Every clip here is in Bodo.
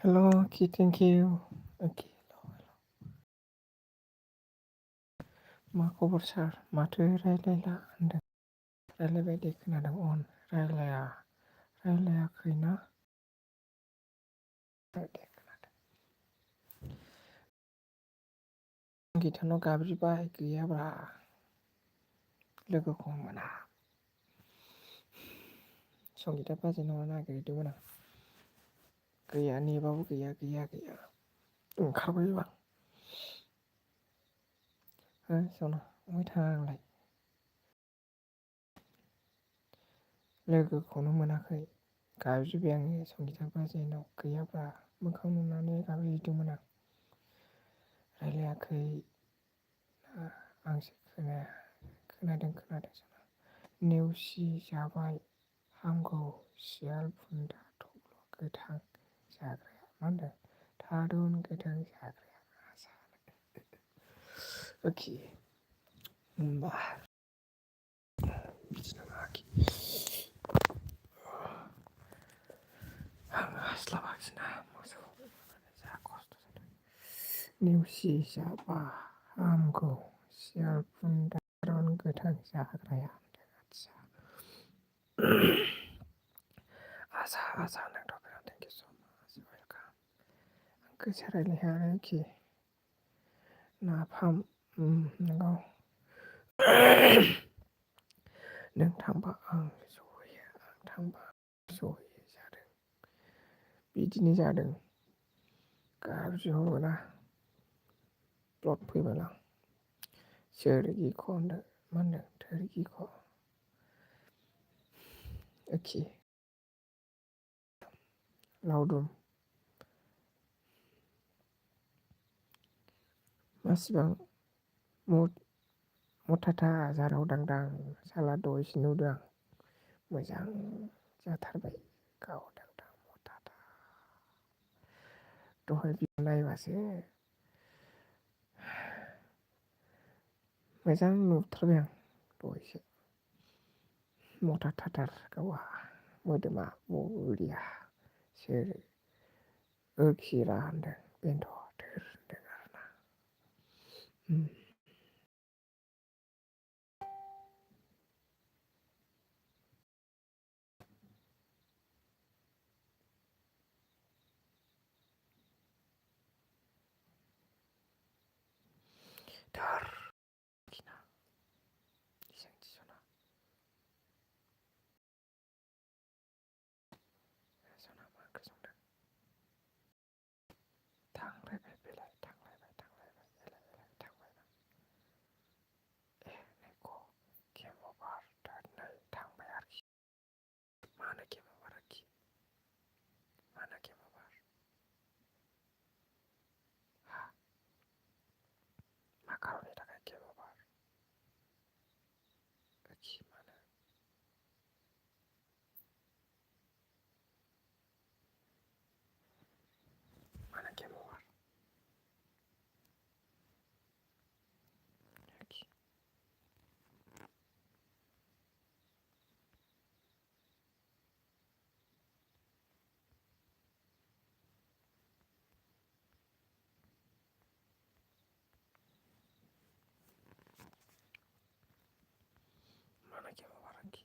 Hello, okay, thank you. Okay, मा खबर सार? माथो रायलायला होनदों? रायलायबाय दे खोनादों अन रायलायाखैना? दे खोनादों। गिथानाव गाबज्रिबाय गैयाब्रा लोगोखौ मोना। संगिता बाजैनाव नागिरहैदोंमोन आं। गैया नेबाबो गैया। ओंखारबायबो आं। हो सना अबाय थाङा नोंलाय? लोगोखौनो मोनाखै गाबज्रिबाय आङो संगिता बाजैनाव गैयाब्रा मोखां नुनानै गाबज्रिहैदोंमोन आं। रायलायाखै आंसो खोनादों सना। नेवसि जाबाय हामगौ सियाल बुन्दा थब्ल' गोथां जाग्राया मा होनदों? थारुन गोथां जाग्राया अके होमबा बिदि नामा आखि आं हास्लाबाखिसैना मोसौ जा खस्थ' जादों। नेवसि जाबा हामगौ सियाल बुन्दा थारुन गोथां जाग्राया होनदों आदसा आसा नोंथ' बिराद थेंक इउ स' माच वेलकाम। आं गोसा रायलायनो हाया आरोखि नाफाम नंगौ नों थांबा आं सहैयो आं थांबा सहैयो जादों बिदिनो जादों गाबज्रिहरबायना ब्लद फैबाय आं सोरगिख' होनदों मा होनदों थोरगिख' अके लावदुम मासिबां मथाथा जाराव दांदां साला दहायसो नुदों आं मोजां जाथारबाय गावदांदां मथाथा दहाय नायबासो मोजां नुथारबाय आं दहायसो मथाथाथार गावहा मोदोमा बरिया सोर ओखिरा होनदों बेनोथ' थोर होनदों आरोना थोर खिना इसांथि सना सना मा ओंख्रि संदों थांलायबाय बेलाय थांलायबाय ए नैख' गेम अभार नै थांबाय आरोखि मानो गेम अभार आरोखि मानो गेम अभार हा मा खारननि थाखाय गेम अभार आरोखि मानो गेम अभार आरोखि मानो गेम अभार आरोखि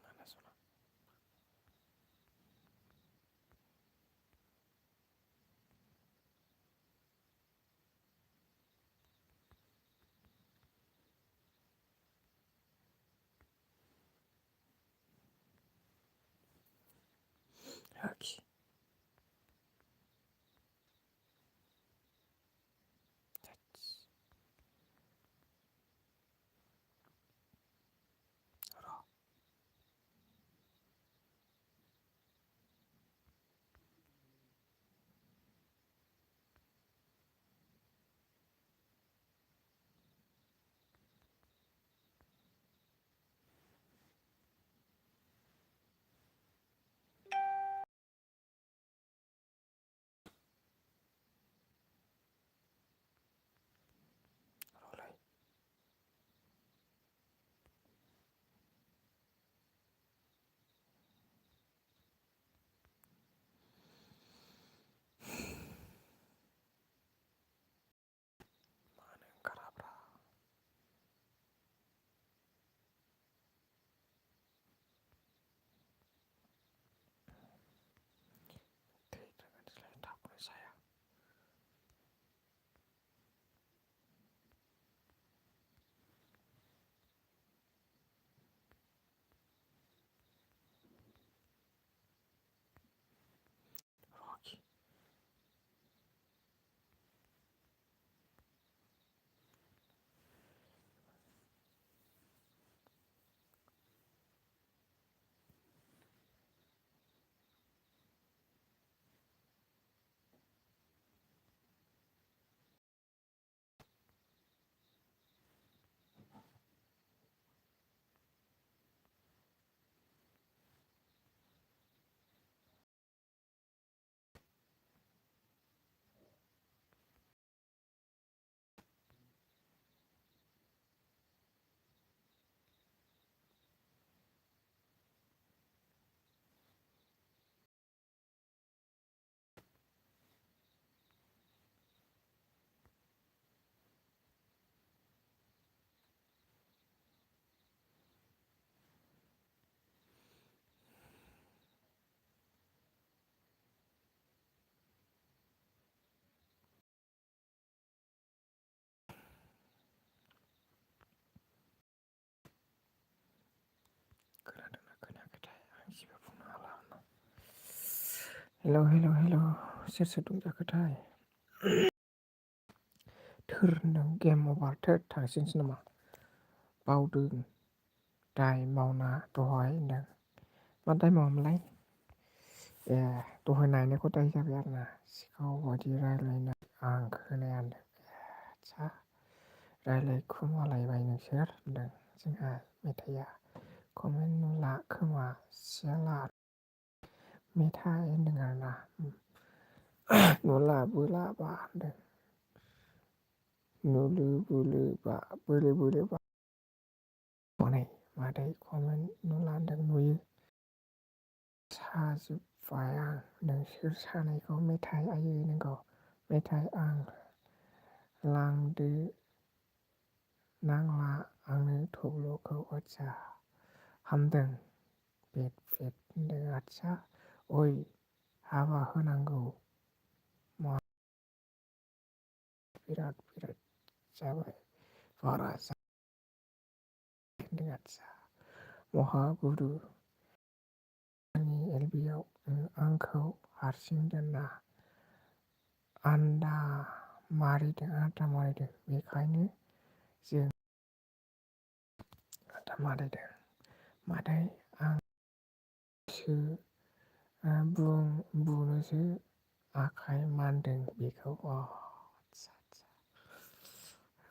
मानो सना आरोखि खोनादोंना खोनायाखैथाय आं जेबो बुंनो हाला आरोना। हेल' सोर सोर दं जाखोथाय थोर होनदों गेम अभार थोद थांसिनोसै नामा बावदों दाय मावना दहाय होनदों मा दाय मावामोनलाय ए दहाय नायनायखौ दाय जाबाय आरोना सिखाव बायदि रायलायनाय आं खोनाया होनदों आदसा रायलायखुमालायबाय नोंसोर होनदों जोंहा मेथाइआ कमेन्ट नुला खोमा सियाला मेथाइ होनदों आरोना नुला बोला बा होनदों नुलु बुलु बा बोलो बोलो बा हनै मादै कमेन्ट नुला होनदों नुयो साजोब्बाय आं नोंसोर सानैखौ मेथाइ आयै नोंगौ मेथाइ आं लांदो नांला आंनो थब्ल'खौ आदसा हामदों बेट होनदों आदसा ओइ हाबा होनांगौ बिराद जाबाय बारा होनदों आदसा महागुरु आंनि एलबियाव आंखौ हारसिं दोनना आन्दा मारिदों बेखायनो जों आन्दा मारिदों मादै आंसो बुनोसो आखाइ मानदों बेखौ आदसा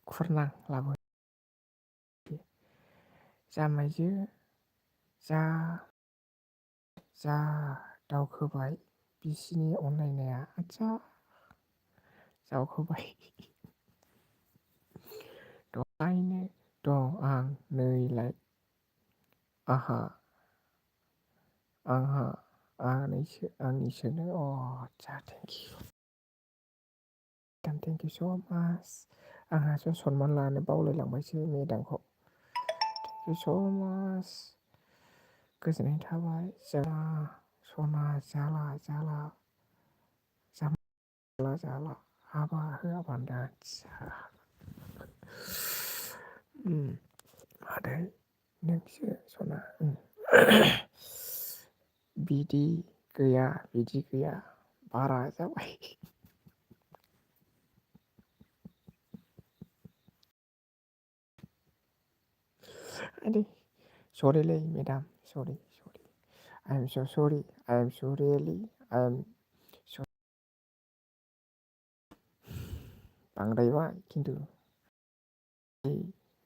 खुरनां लाबो जामाइजो जा दावखोबाय बिसिनि अनलायनाया आदसा जावखोबाय दहायनो दं आं नैलाय आंहा आंनिसोनो आदसा थेंक इउ स' माच आंहासो सनमान लानो बावलायलांबायसो मेदामखौ थेंक इउ स' माच गोजोननाय थाबाय जा सना जाला हाबा होआबानो आदसा मादै नोंसो सना बिदि गैया बारा जाबाय आदै सरिलै मेदाम सरि आइ एम स' सरि आइ एम स' रियेलि आइ एम बांद्रायबाय खिन्थु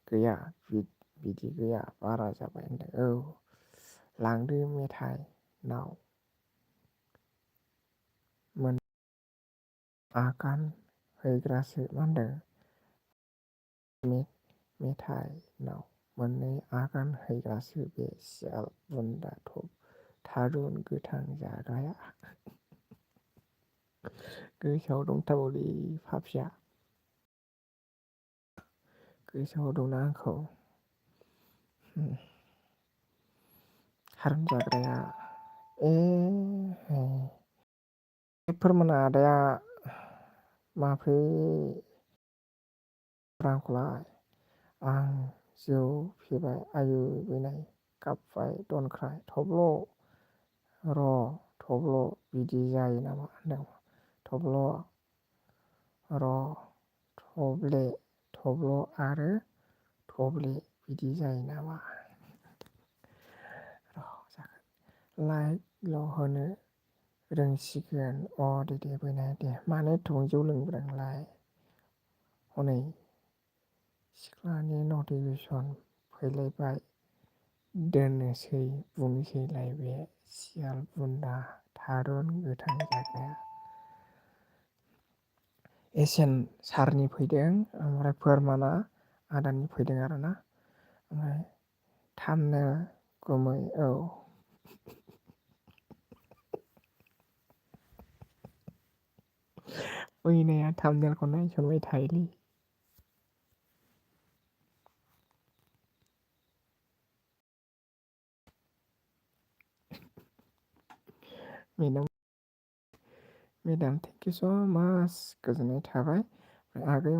गैया बिदि गैया बारा जाबाय होनदों औ लांदो मेथाइ नाव आगान हैग्रासो मा होनदों मेथाइ नाव मोननै आगान हैग्रासो बे सियाल बुन्दा थारुन गोथां जाग्राया गोसोआव दंथारोलै पापिया गोसोआव दंना आंखौ थारुन जाग्राया फोरमाना आदाया माब्रै रांखौलाय आं जौ फेबाय आयु बैनाय गाबबाय दनख्राय थब्ल' बिदि जायो नामा होनदों थब्ल' आरो थब्ले बिदि जायो नामा लाइकल' होनो रोंसिगोन दे बैनाय दे मानो एथ'बां जौ लोंब्रा नोंलाय हनै सिख्लानि नटिफिकेसन फैलायबाय बुंसैलाय बे सियाल बुन्दा थारुन गोथां जाग्राया एसेन सारनि फैदों ओमफ्राय फोरमाना आदानि फैदों आरोना ओमफ्राय थामनो गुमै औ बैनाया थामनेलखौ नायसनबाय थायोलै मेदाम थेंक इउ स' माच गोजोननाय थाबाय आगै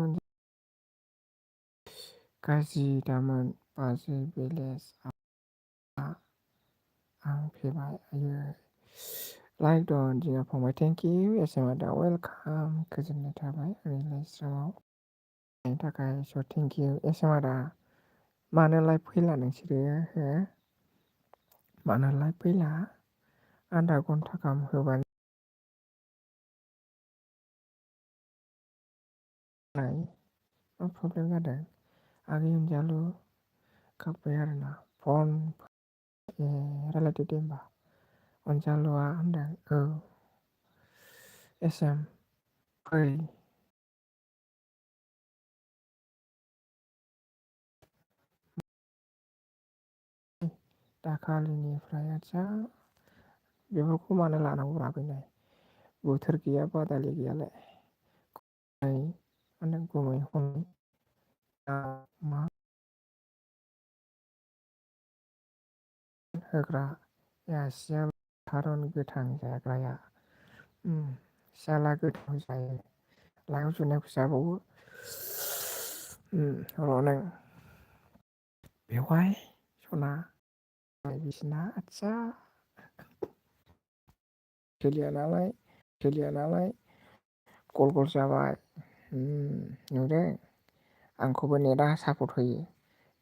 गाज्रि दामोन बाजै बेलेज आं फैबाय आयै लाइक दं दिया फंबाय थेंक इउ एसएम आदा वेलकाम गोजोननाय थाबाय आंनि लाइभ बेनि थाखाय स' थेंक इउ एसएम आदा मानो लाइभ फैला नोंसोरो हो मानो लाइभ फैला आधा घन्टा गाहाम होबाय मा प्रब्लेम जादों आगै अनजालु गाबबाय आरोना फन रायलायदो दे होमबा अनजालुआ होनदों औ एसएम फै दाखालिनिफ्राय आदसा बेफोरखौ मानो लानांगौ फैनाय बोथोर गैया बादालि गैयालाय माने गुमै हमै मा होग्रा सियाल थारुन गोथां जाग्राया सियाला गोथां जायो लाइआव जुनायखौ जाबावो र' नों बेवहाय सना बिसिना आदसा सोलिया नालाय गल गल जाबाय नुदों आंखौबो नेटआ सापर्ट होयो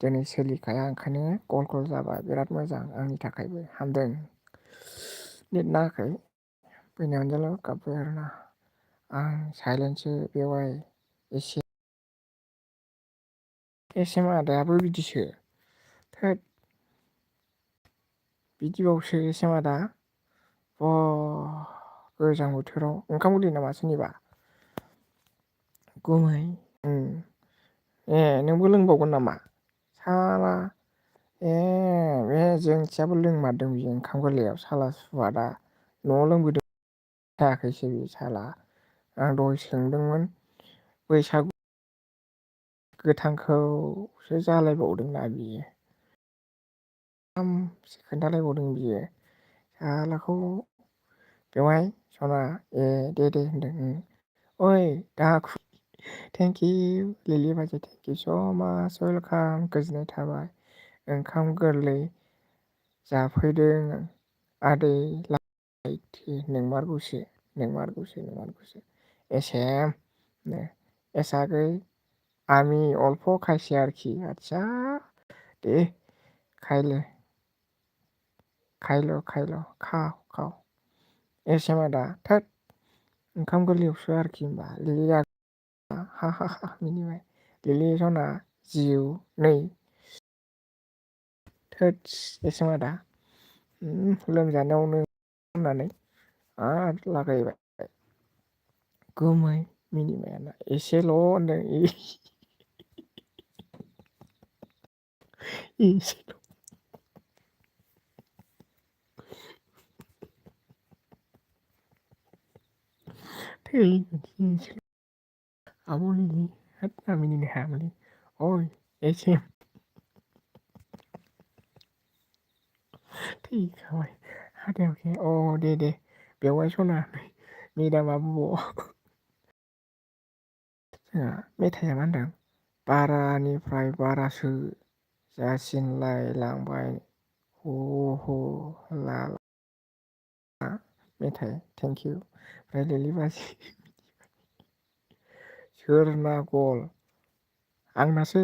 दिनै सोलिखाया ओंखायनो गल गल जाबाय बिराद मोजां आंनि थाखायबो हामदों नेट नाङाखै फैनाय अनजालु गाबबाय आरोना आं साइलेन्टसो बेवहाय एसएम आदायाबो बिदिसो थोद बिदिबावसो एसएम आदा गोजां बोथोराव ओंखाम गोरलै नामा सोरनिबा गुमै नोंबो लोंबावगोन नामा साला बे जोंथियाबो लोंमारदों बियो ओंखाम गोरलैयाव साला सुवादा न'आव लोंबोदों थायाखैसो बे साला आं दहाय सोंदोंमोन बैसागु गोथांखौसो जालायबावदोंना बियो खोन्थालायबावदों बियो सालाखौ बेवहाय सना दे होनदों ओइ दाखु थेंक इउ लिलि बाजै थेंक इउ स' माच वेलकाम गोजोननाय थाबाय ओंखाम गोरलै जाफैदों आदै नोंमारगौसो एसेम एस आगै आमि अल्प खायसे आरोखि आदसा दे खायल' खाव एसएम आदा थोद ओंखाम गोरलैयावसो आरोखि होमबा लिलिया हा मिनिबाय लिलि सना जिउ नै थोदस एसएम आदा लोमजानायावनो होननानै आरो लागायबाय गुमै मिनिबाय एसेल' होनदों एसेल' आब' लिलि होद आं मिनिनो हायामोनलै अइ एसएम थैखाबाय हाथायावखि दे बेवहाय सना मेदामा बबाव जोंहा मेथाइआ मा होनदों बारानिफ्राय बारासो जासिनलायलांबाय ला मेथाइ थेंक इउ ओमफ्राय लिलि बाजै सोरना गल आंनासो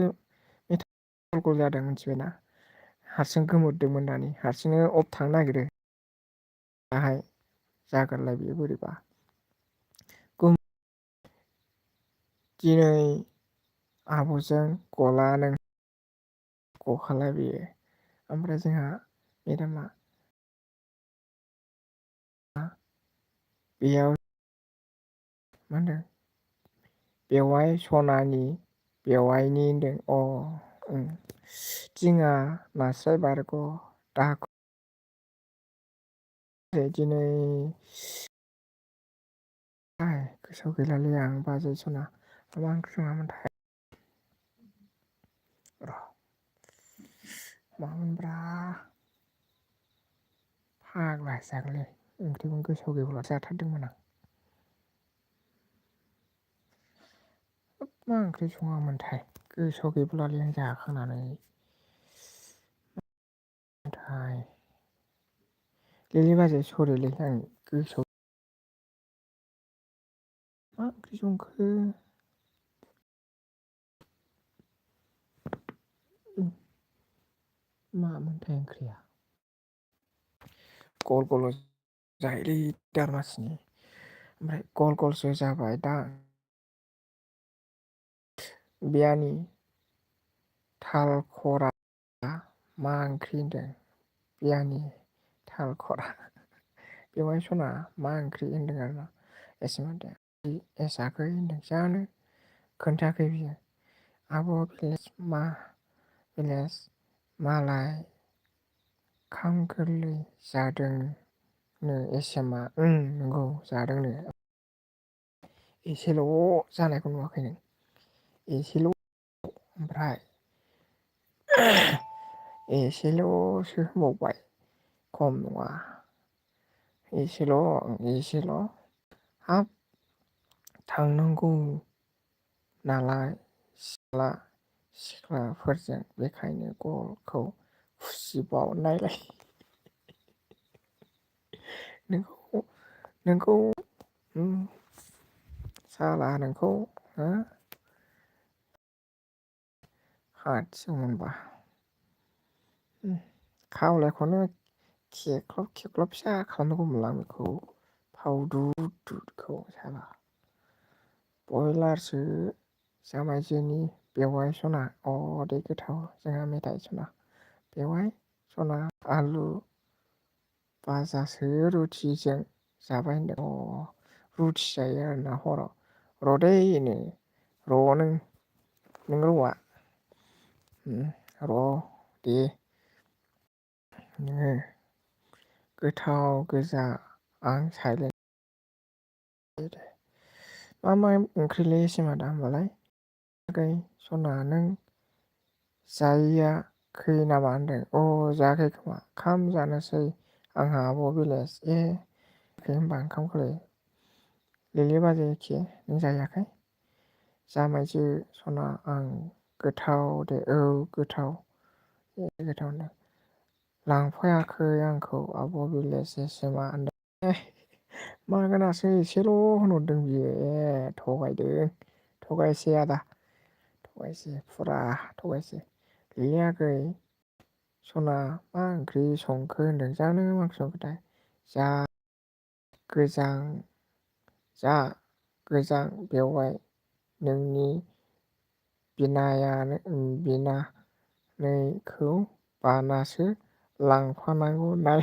मेथाइ गल जादों मिथिबायना हारसिं गोमोरदोंमोन दानि हारसिंनो अफ थांनो नागिरो दाहाय जागोनलाय बेयो बोरैबा दिनै आब'जों गला नों गखाला बियो ओमफ्राय जोंहा मेदामा बेयाव मा होनदों बेवाय सनानि बेवायनि होनदों दिङा नास्राय बारग' दाहाखौ दिनै गोसोआव गैलालै आं बाजै सना मा ओंख्रि सङामोनथाय र' मामोनब्रा फाग्लासो जागोनलै ओंख्रिखौनो गोसोआव गैबावला जाथारदोंमोन आं मा ओंख्रि सङामोनथाय गोसोआव गैबावलालै आं जाखांनानै लिलि बाजै सरिलै आं गोसोआव मा ओंख्रि संखो मामोनथाय ओंख्रिया गल गल जायोलै दारमासिनि ओमफ्राय गल गलसो जाबाय दा बियानि थाल खरा मा ओंख्रि होनदों बियानि थाल खरा बेवहाय सना मा ओंख्रि होनदों आरोना एसाखै होनदों जानो खोन्थायाखै बियो आब' भिलेज मालाय खाम गोरलै जादोंनो एसेमा नंगौ जादोंनो एसेल' जानायखौ नुवाखै नों एसेल' ओमफ्राय एसेल'सो होनबावबाय खम नङा एसेल' हाब थांनांगौ नालाय सिख्लाफोरजों बेखायनो गलखौ फुसिबावनायलाय नोंखौ साला नोंखौ हो खाथियाव खावलायखौनो खेख्लब फिसा खालामनांगौमोनलां बेखौ फावदुदखौ साला बयलारसो जामायजोनि बेवाय सना दे गोथाव जोंहा मेथाइ सना बेवाय सना आलु बाजासो रुटिजों जाबाय होनदों रुथि जायो आरोना हराव र'दै नों रौआ र' दे नोङो गोथाव गोजा आं साइलेन्ट मा ओंख्रिलै सिमादा होमबालाय आगै सना नों जायैयाखै नामा होनदों जायाखै खोमा खाम जानोसै आंहा आब' भिलेज होनबा ओंखामखौलाय लिलि बाजै एखे नों जाहैयाखै जामायजो सना आं गोथाव दे गोथाव गोथाव होनदों लांफायाखै आंखौ आब' भिलेज एसेमा होनदों मागोनासो एसेल' होनहरदों बियो थगायसै आदा थगायसै फुरा थगायसै लिलि आगै सना मा ओंख्रि संखो होनदों जानो मा ओंख्रि संखोथाय जा गोजां बेवाय नोंनि बिनानैखौ बानासो लांफानांगौ नाय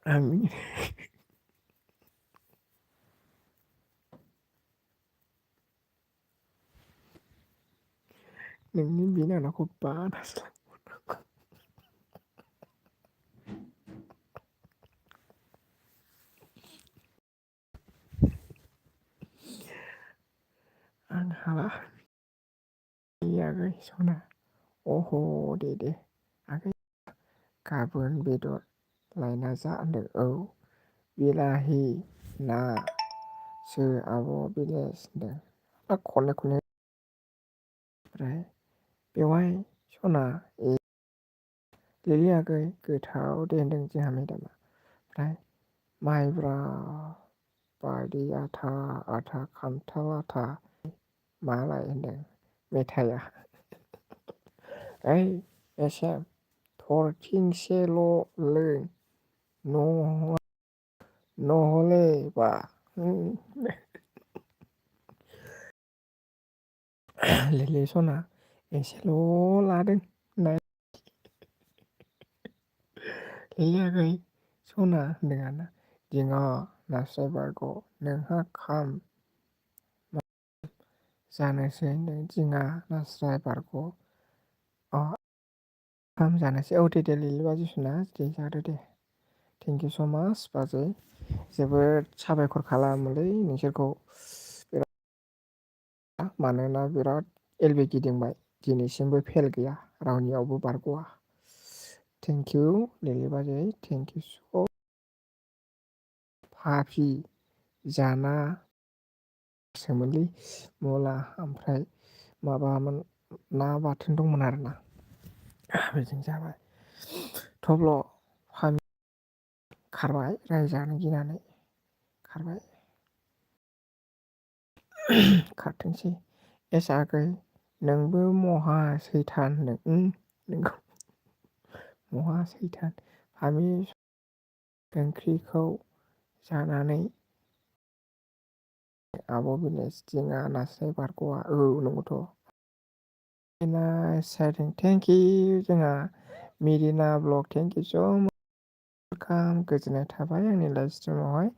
आं नोंनि बिनानावखौ बानासो आं हाला आगै सना दे आगै गाबोन बेदर लायना जा होनदों बिलाहि नासो आब' भिलेज होनदों खनले ओमफ्राय बेवहाय सना लिलि आगै गोथाव दे होनदों जोंहा मेदामा ओमफ्राय माइब्रा बायदि आथा खान्थाल आथा मालाय होनदों मेथाइया एसे थरथिंसेल' लों नहले बा लिलि सना एसेल' लादों होननाय लिलि आगै सना होनदों आरोना दिङा नास्राय बारग' नोंहा खाम जानोसै होनदों दिङा नास्राय बारग' खाम जानोसै दे लिलि बाजै सना दे जादो दे थेंकिउ स' माच बाजै जोबोद साबायखर खालामोलै नोंसोरखौ मानोना बिराद एलबि गिदिंबाय दिनैसिमबो फेल गैया रावनियावबो बारग'वा थेंकिउ लिलि बाजै थेंकिउ स' फाफि जाना सोमोनलै मुला ओमफ्राय माबामोन ना बाथोन दंमोन आरोना बेजों जाबाय थब्ल' फान खारबाय रायजानो गिनानै खारबाय खारथोंसै एस आगै नोंबो महा सैथान होनदों नोंगौ महा सैथान फामि ओंख्रिखौ जानानै आब' बिलेज दिङा नास्राय बारग'आ औ नंगौथ' थेंकिउ जोंहा मिरिना ब्लग थेंकिउ स' वेलकाम गोजोननाय थाबाय आंनि लाइभ स्ट्रिमावहाय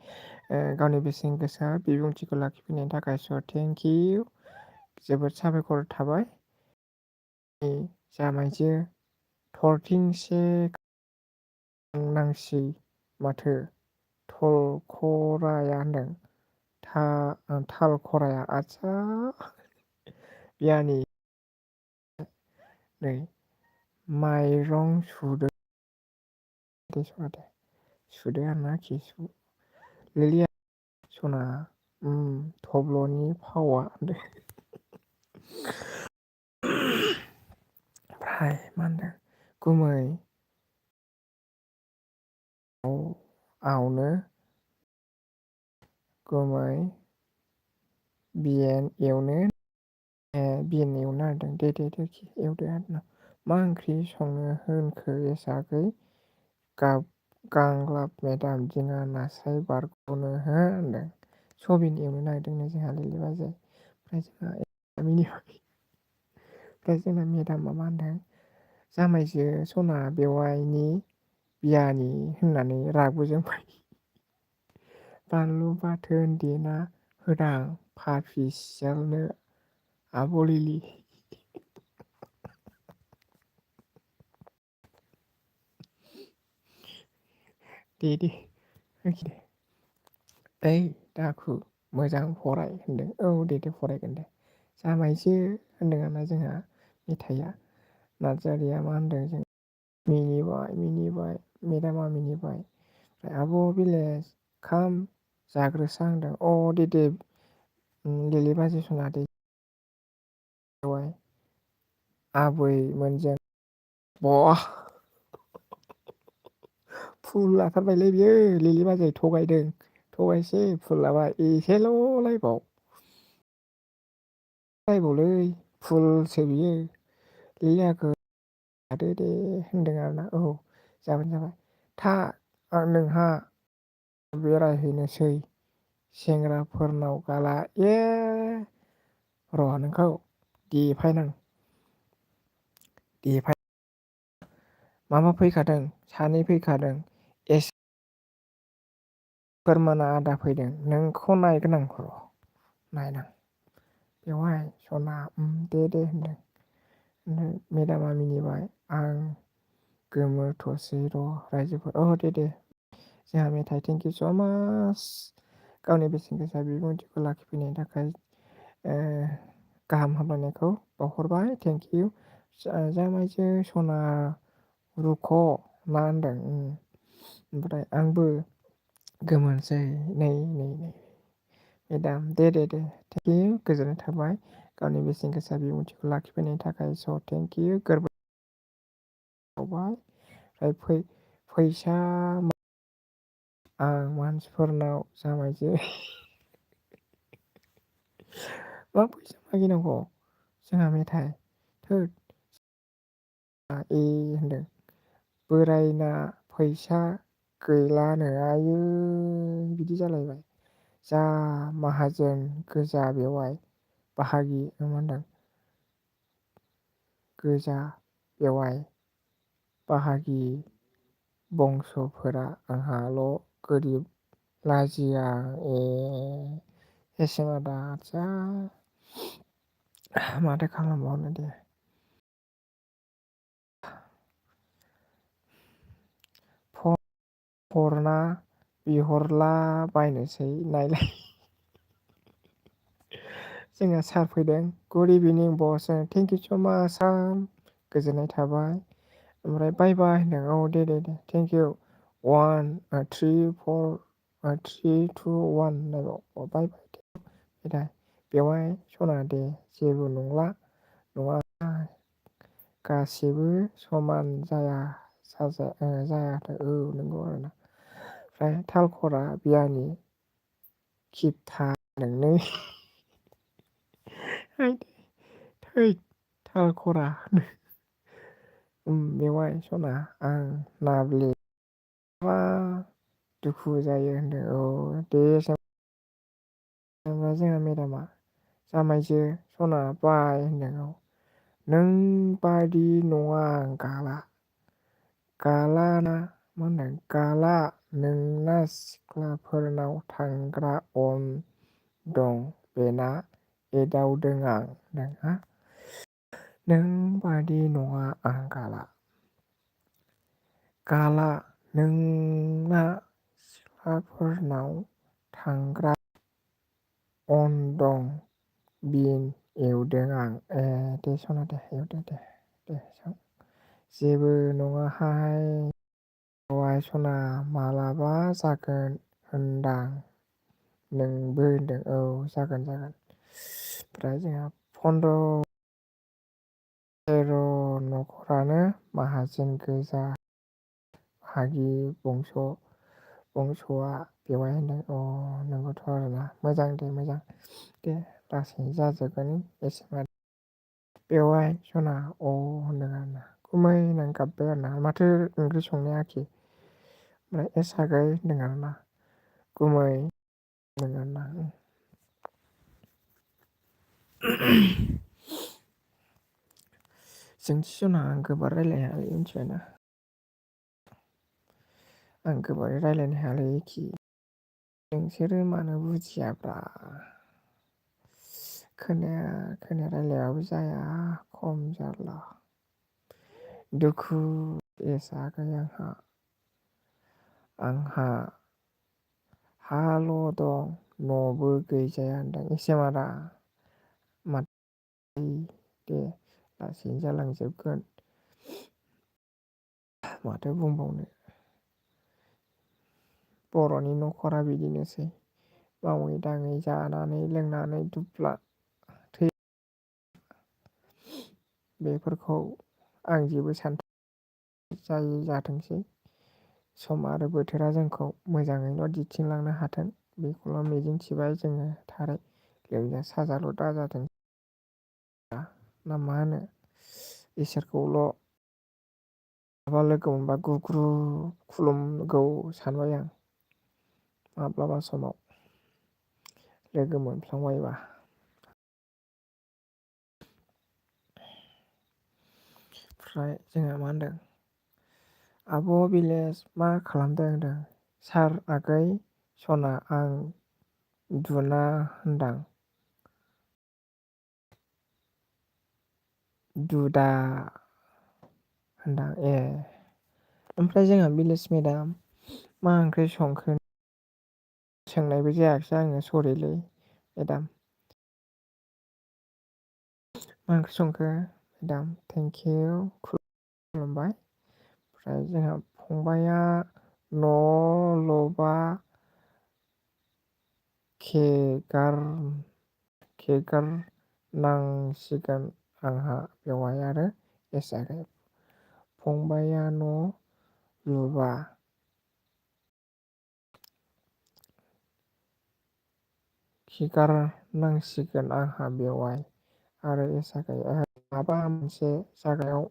गावनि बेसेन गोसा बिबुंथिखौ लाखिफैनायनि थाखाय स' थेंकिउ जोबोद साबायखर थाबाय जामायजो थरथिंसे नांसि माथो थलखराया होनदों थालखराया आदसा बियानि नै माइरं सुदो सुदो आरोना खिसु लिलिया सना थब्ल'नि फावा होनदों ओमफ्राय मा होनदों गुमै आवनो गुमै बियेन एवनो बिएन एवनो नागिरदों दे एवदो आरोना मा ओंख्रि संनो होनखो एस आगै गांग्लाब मेदाम दिङा नास्राय बारग'नो हो होनदों सबिन एवनो नागिरदोंनो जोंहा लिलि बाजै ओमफ्राय जोंना मेदामा मा होनदों जामायजो सना बेवाइनि बियानि होननानै रागबो जोंबाय बानलु बाथोन देना होदां फाफि सियालनो आब' लिलि दे ओइ दाखु मोजां फराय होनदों औ दे फरायगोन दे जामायसो होनदों आरोना जोंहा मेथाइया नार्जारिया मा होनदों जों मिनिबाय मेदामा मिनिबाय आब' बिलेज खाम जाग्रोसा होनदों अ दे लिलि बाजै सना दे आबैमोनजों बा फुल लाथारबायलै बियो लिलि बाजै थगायसै फुल लाबाय एसेल' लाइफआव लाइफआवलै फुलसो बियो लिलियाखौ लादो दे होनदों आरोना औ जाबाय था नोंहा बेरायहैनोसै सेंग्राफोरनाव गाला र' नोंखौ देफायनां माबा फैखादों सानै फैखादों एस फोरमाना आदा फैदों नोंखौ नायगोन आं र' नायनां बेवहाय सना दे होनदों ओमफ्राय मेदामा मिनिबाय आं गोमोरथ'सै र' रायजोफोर दे जोंहा मेथाइ थेंकिउ स' माच गावनि बेसेन गोसा बिबुंथिखौ लाखिफैनायनि थाखाय गाहाम हामलायनायखौ बावहरबाय थेंकिउ जामायजो सना रुख' मा होनदों ओमफ्राय आंबो गोमोनसै नै मेदाम दे थेंकिउ गोजोननाय थाबाय गावनि बेसेन गोसा बिबुंथिखौ लाखिफैनायनि थाखाय स' थेंकिउ गोरबोबाय ओमफ्राय फैसा आं मानसिफोरनाव जामायजो मा फैसा मागिनांगौ जोंहा मेथाइ थोद होनदों बोरायना फैसा गैलानो आयै बिदि जालायबाय जा माहाजोन गोजा बेवाय बाहागि मा होनदों गोजा बेवाय बाहागि बंस'फोरा आंहाल' गोरिब लाजिया हेसेमादा आदसा माथो खालामबावनो दे हरना बिहरला बायनोसै नायलाय जोंहा सार फैदों गुड इभिनिं बस थेंकिउ स' माच सार गोजोननाय थाबाय ओमफ्राय बाय होनदों औ दे थेंकिउ 1 3 4 3, 2, 1 होननायबाव बाय दे बेवहाय सना दे जेबो नंला नङा गासिबो समान जायाथों औ नंगौ आरोना ओमफ्राय तालखरा बियानि खिबथा नोंनो थै तालखरा बेवहाय सना आं नाब्ले मा दुखु जायो होनदों औ दे जोंहा मेदामा जामायजो सना बाय होनदों औ नों बादि नङा आं गाला ना मा होनदों गाला नोंना सिख्लाफोरनाव थांग्रा अन दं बेना एदावदों आं होनदों नों बादि नङा आं गाला नोंना सिख्लाफोरनाव थांग्रा अन दं बिन एवदों आं दे सना दे एवदो दे सं जेबो नङाहाय बेवहाय सना मालाबा जागोन होनदां नोंबो होनदों औ जागोन ओमफ्राय जोंहा 13 नखरानो माहाजोन गोजा भागि बंस'आ बेवहाय होनदों नंगौथ' आरोना मोजां दे लासै जाजोबगोन एसेमान बेवहाय सना होनदों आरोना गुमै होननानै गाबबाय आरोना माथो ओंख्रि संनाया आखि ओमफ्राय एसागै होनदों आरोना गुमै होनदों आरोना जोंथि सना आं गोबार रायलायनो हायालै मिथिबायना आं गोबारै रायलायनो हायालै एखि नोंसोरो मानो बुजियाब्रा खोनाया रायलायबाबो जाया खम जारला दुखु एसागै आंहा हाल' दं न'बो गैजाया होनदों एसेमारा दे लासैनो जालांजोबगोन माथो बुंबावनो बर'नि न'खरा बिदिनोसै मावै दाङै जानानै लोंनानै दुब्ला बेफोरखौ आं जेबो जायै जाथोंसै सम आरो बोथोरा जोंखौ मोजाङैल' दिन्थिलांनो हाथों बेखौल' मिजिंथिबाय जोङो थारै लोमजा साजाल' दाजाथों ना मा होनो इसोरखौल' माबा लोगो मोनबा गुग्रुब खुलुमगौ सानबाय आं माब्लाबा समाव लोगो मोनफ्लांबायबा ओमफ्राय जोंहा मा होनदों आब' भिलेज मा खालामदों होनदों सार आगै सना आं दुना होनदां दुदा होनदां ओमफ्राय जोंहा भिलेज मेदाम मा ओंख्रि संखो सोंनायबो जायाखिसै आङो सरिलै मेदाम मा ओंख्रि संखो मेदाम थेंकिउ खुलुमबाय ओमफ्राय जोंहा फंबाया न' लबा खेगार नांसिगोन आंहा बेवहाय आरो एसाखै फंबाया न' लुबा खिगार नांसिगोन आंहा बेवहाय आरो एसाखै माबा मोनसे जागायाव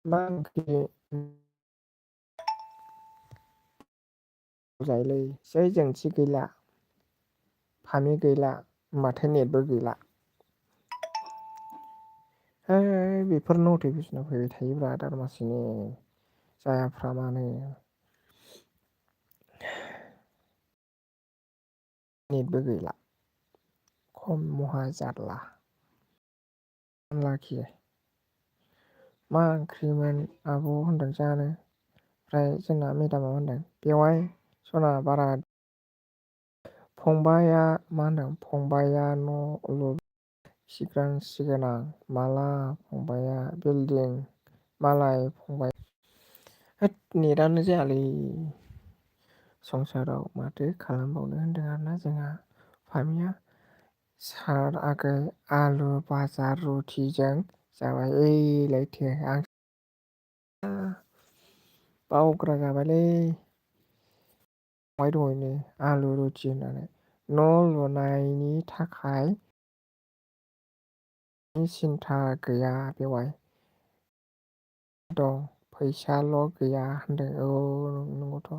मा ओंख्रि जायोलै जै जोंथि गैला फामि गैला माथो नेटबो गैला है बेफोर नटिफिकेसनाव फैबाय थायोब्रा दारमासिनि जायाफ्रामानो नेटबो गैला खम महा जारला लाखि मा ओंख्रिमोन आब' होनदों जानो ओमफ्राय जोंना मेदामा होनदों बेवहाय सना बारा फंबाया मा होनदों फंबाया न' सिगांसिगोन आं माला फंबाया बिल्डिं मालाय फंबाय होद नेटानो जायालै संसाराव माथो खालामबावनो होनदों आरोना जोंहा फामिया सार आगै आलु भाजा रुटिजों जाबाय ओइलायथो आं बावग्रा जाबायलै दहायनो आलु रुटि होननानै न' लुनायनि थाखाय सिन्था गैया बेवहाय दं फैसाल' गैया होनदों औ नंगौथ'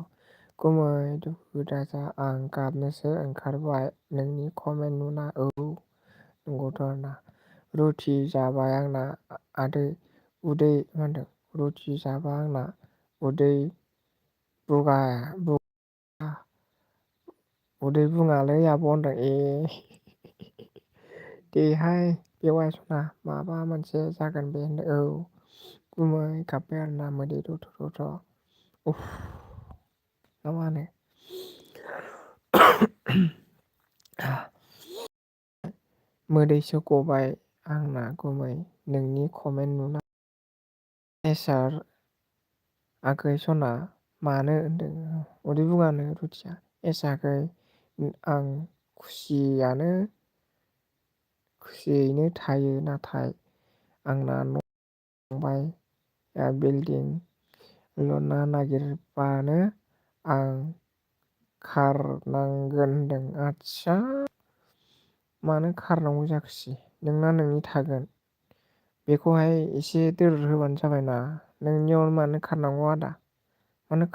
गुमै दुखु दाजा आं गाबनोसो ओंखारबाय नोंनि कमेन्ट नुना औ नंगौथ' आरोना रुटि जाबाय आंना आदै उदै मा होनदों रुटि जाबा आंना उदै बुगा उदै बुङालै आब' होनदों देहाय बेवाय सना माबा मोनसे जागोन बे होनदों औ गुमै गाबबाय आरोना मोदै रथ' रथ' उफ ना मा होनो मोदैसो गबाय आंना गुमै नोंनि कमेन्ट नुना सार आगै सना मानो होनदों उदै बुङानो रुटिया आगै आं खुसियैनो थायो नाथाय आंना न' फंबाय बिल्डिं लुनो नागिरबानो आं खारनांगोन होनदों आदसा मानो खारनांगौ जाखोसै नोंना नोंनि थागोन बेखौहाय एसे दोर होबानो जाबायना नोंनियाव मानो खारनांगौ आदा मानो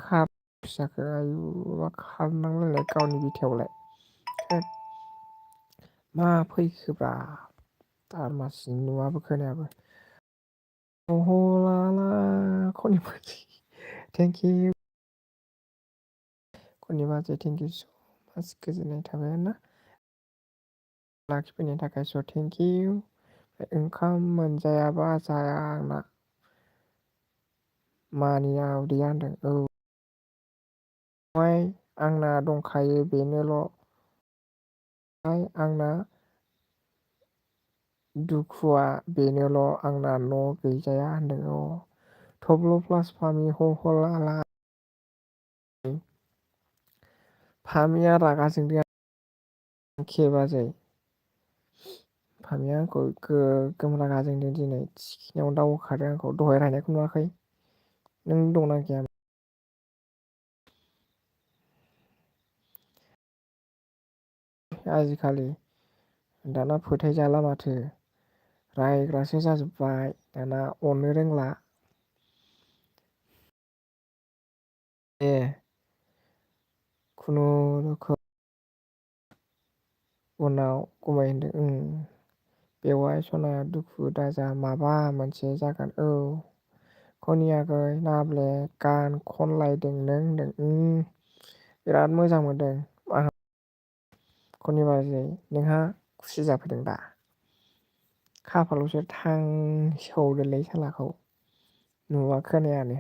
जाखो आयु मा खारनांलायलाय गावनि बिथायावलाय मा फैखोब्रा दारमासि नुवाबो खोनायाबो थेंकिउ खनि बाजै थेंकिउ स' माच गोजोननाय थाबाय आरोना लाखिफैनायनि थाखाय स' थेंकिउ ओंखाम मोनजायाबा जाया आंना मानिया उदैया होनदों औ आंना दंखायो बेनोल' आंना दुखुआ बेनोल' आंना न' गैजाया होनदों थब्ल' प्लास फामि ला फामिया रागा जोंदों बाजै फामिया आंखौ गोगोम रागा जोंदों दिनै थिखिनियाव दाउ होखादों आंखौ दहाय रायनायखौ नुवाखै नों दंना गैया आजिखालि दाना फोथायजाला माथो रायग्रासो जाजोब्बाय दाना अननो रोंला खुनुरुखुम उनाव गुमै होनदों बेवाय सना दुखु दाजा माबा मोनसे जागोन औ खनि आगै नाब्ले गान खनलायदों नों होनदों बिराद मोजां मोनदों आं खनि बाजै नोंहा खुसि जाफैदों दा खाफालावसो थां सौदोलै सालाखौ नुवा खोनायानो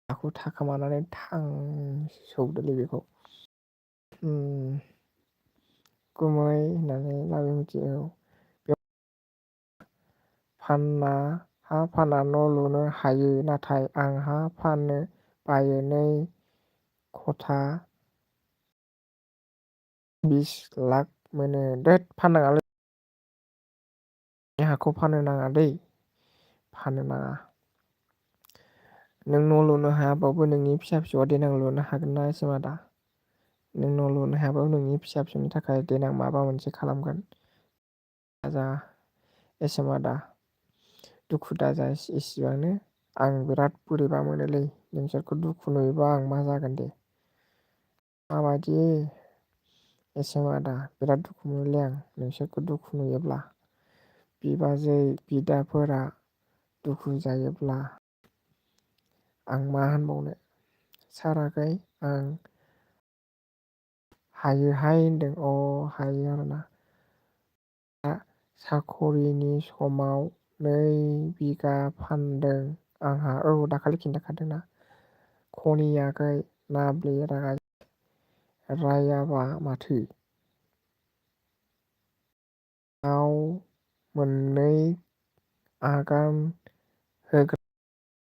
आखौ थाखोमानानै थां सौदोलै बेखौ गुमै होननानै लाबो मिथियो हा फानना न' लुनो हायो नाथाय आं हा फाननो बायो 2 खथा 20 लाख मोनो दोद फाननाङालै हाखौ फाननो नाङा दै फाननो नाङा नों न' लुनो हायाबाबो नोंनि फिसा फिसौआ देनां लुनो हागोन ना एसे आदा नों न' लुनो हायाबाबो नोंनि फिसा फिसौनि थाखाय देनां माबा मोनसे खालामगोन एसेम आदा दुखु दाजा इसिबांनो आं बिराद बोरैबा मोनोलै नोंसोरखौ दुखु नुयोबा आं मा जागोन दे माबायदि एसेम आदा बिराद दुखु मोनोलै आं नोंसोरखौ दुखु नुयोब्ला बिबाजै बिदाफोरा दुखु जायोब्ला आं मा होनबावनो सार आगै आं हायोहाय होनदों हायो आरोना साखरिनि समाव 2 बिगा फानदों आंहा दाखालि खिन्थाखादोंना खनियाखै नाब्ले रायाबा माथो नाव मोननै आगान होग्रा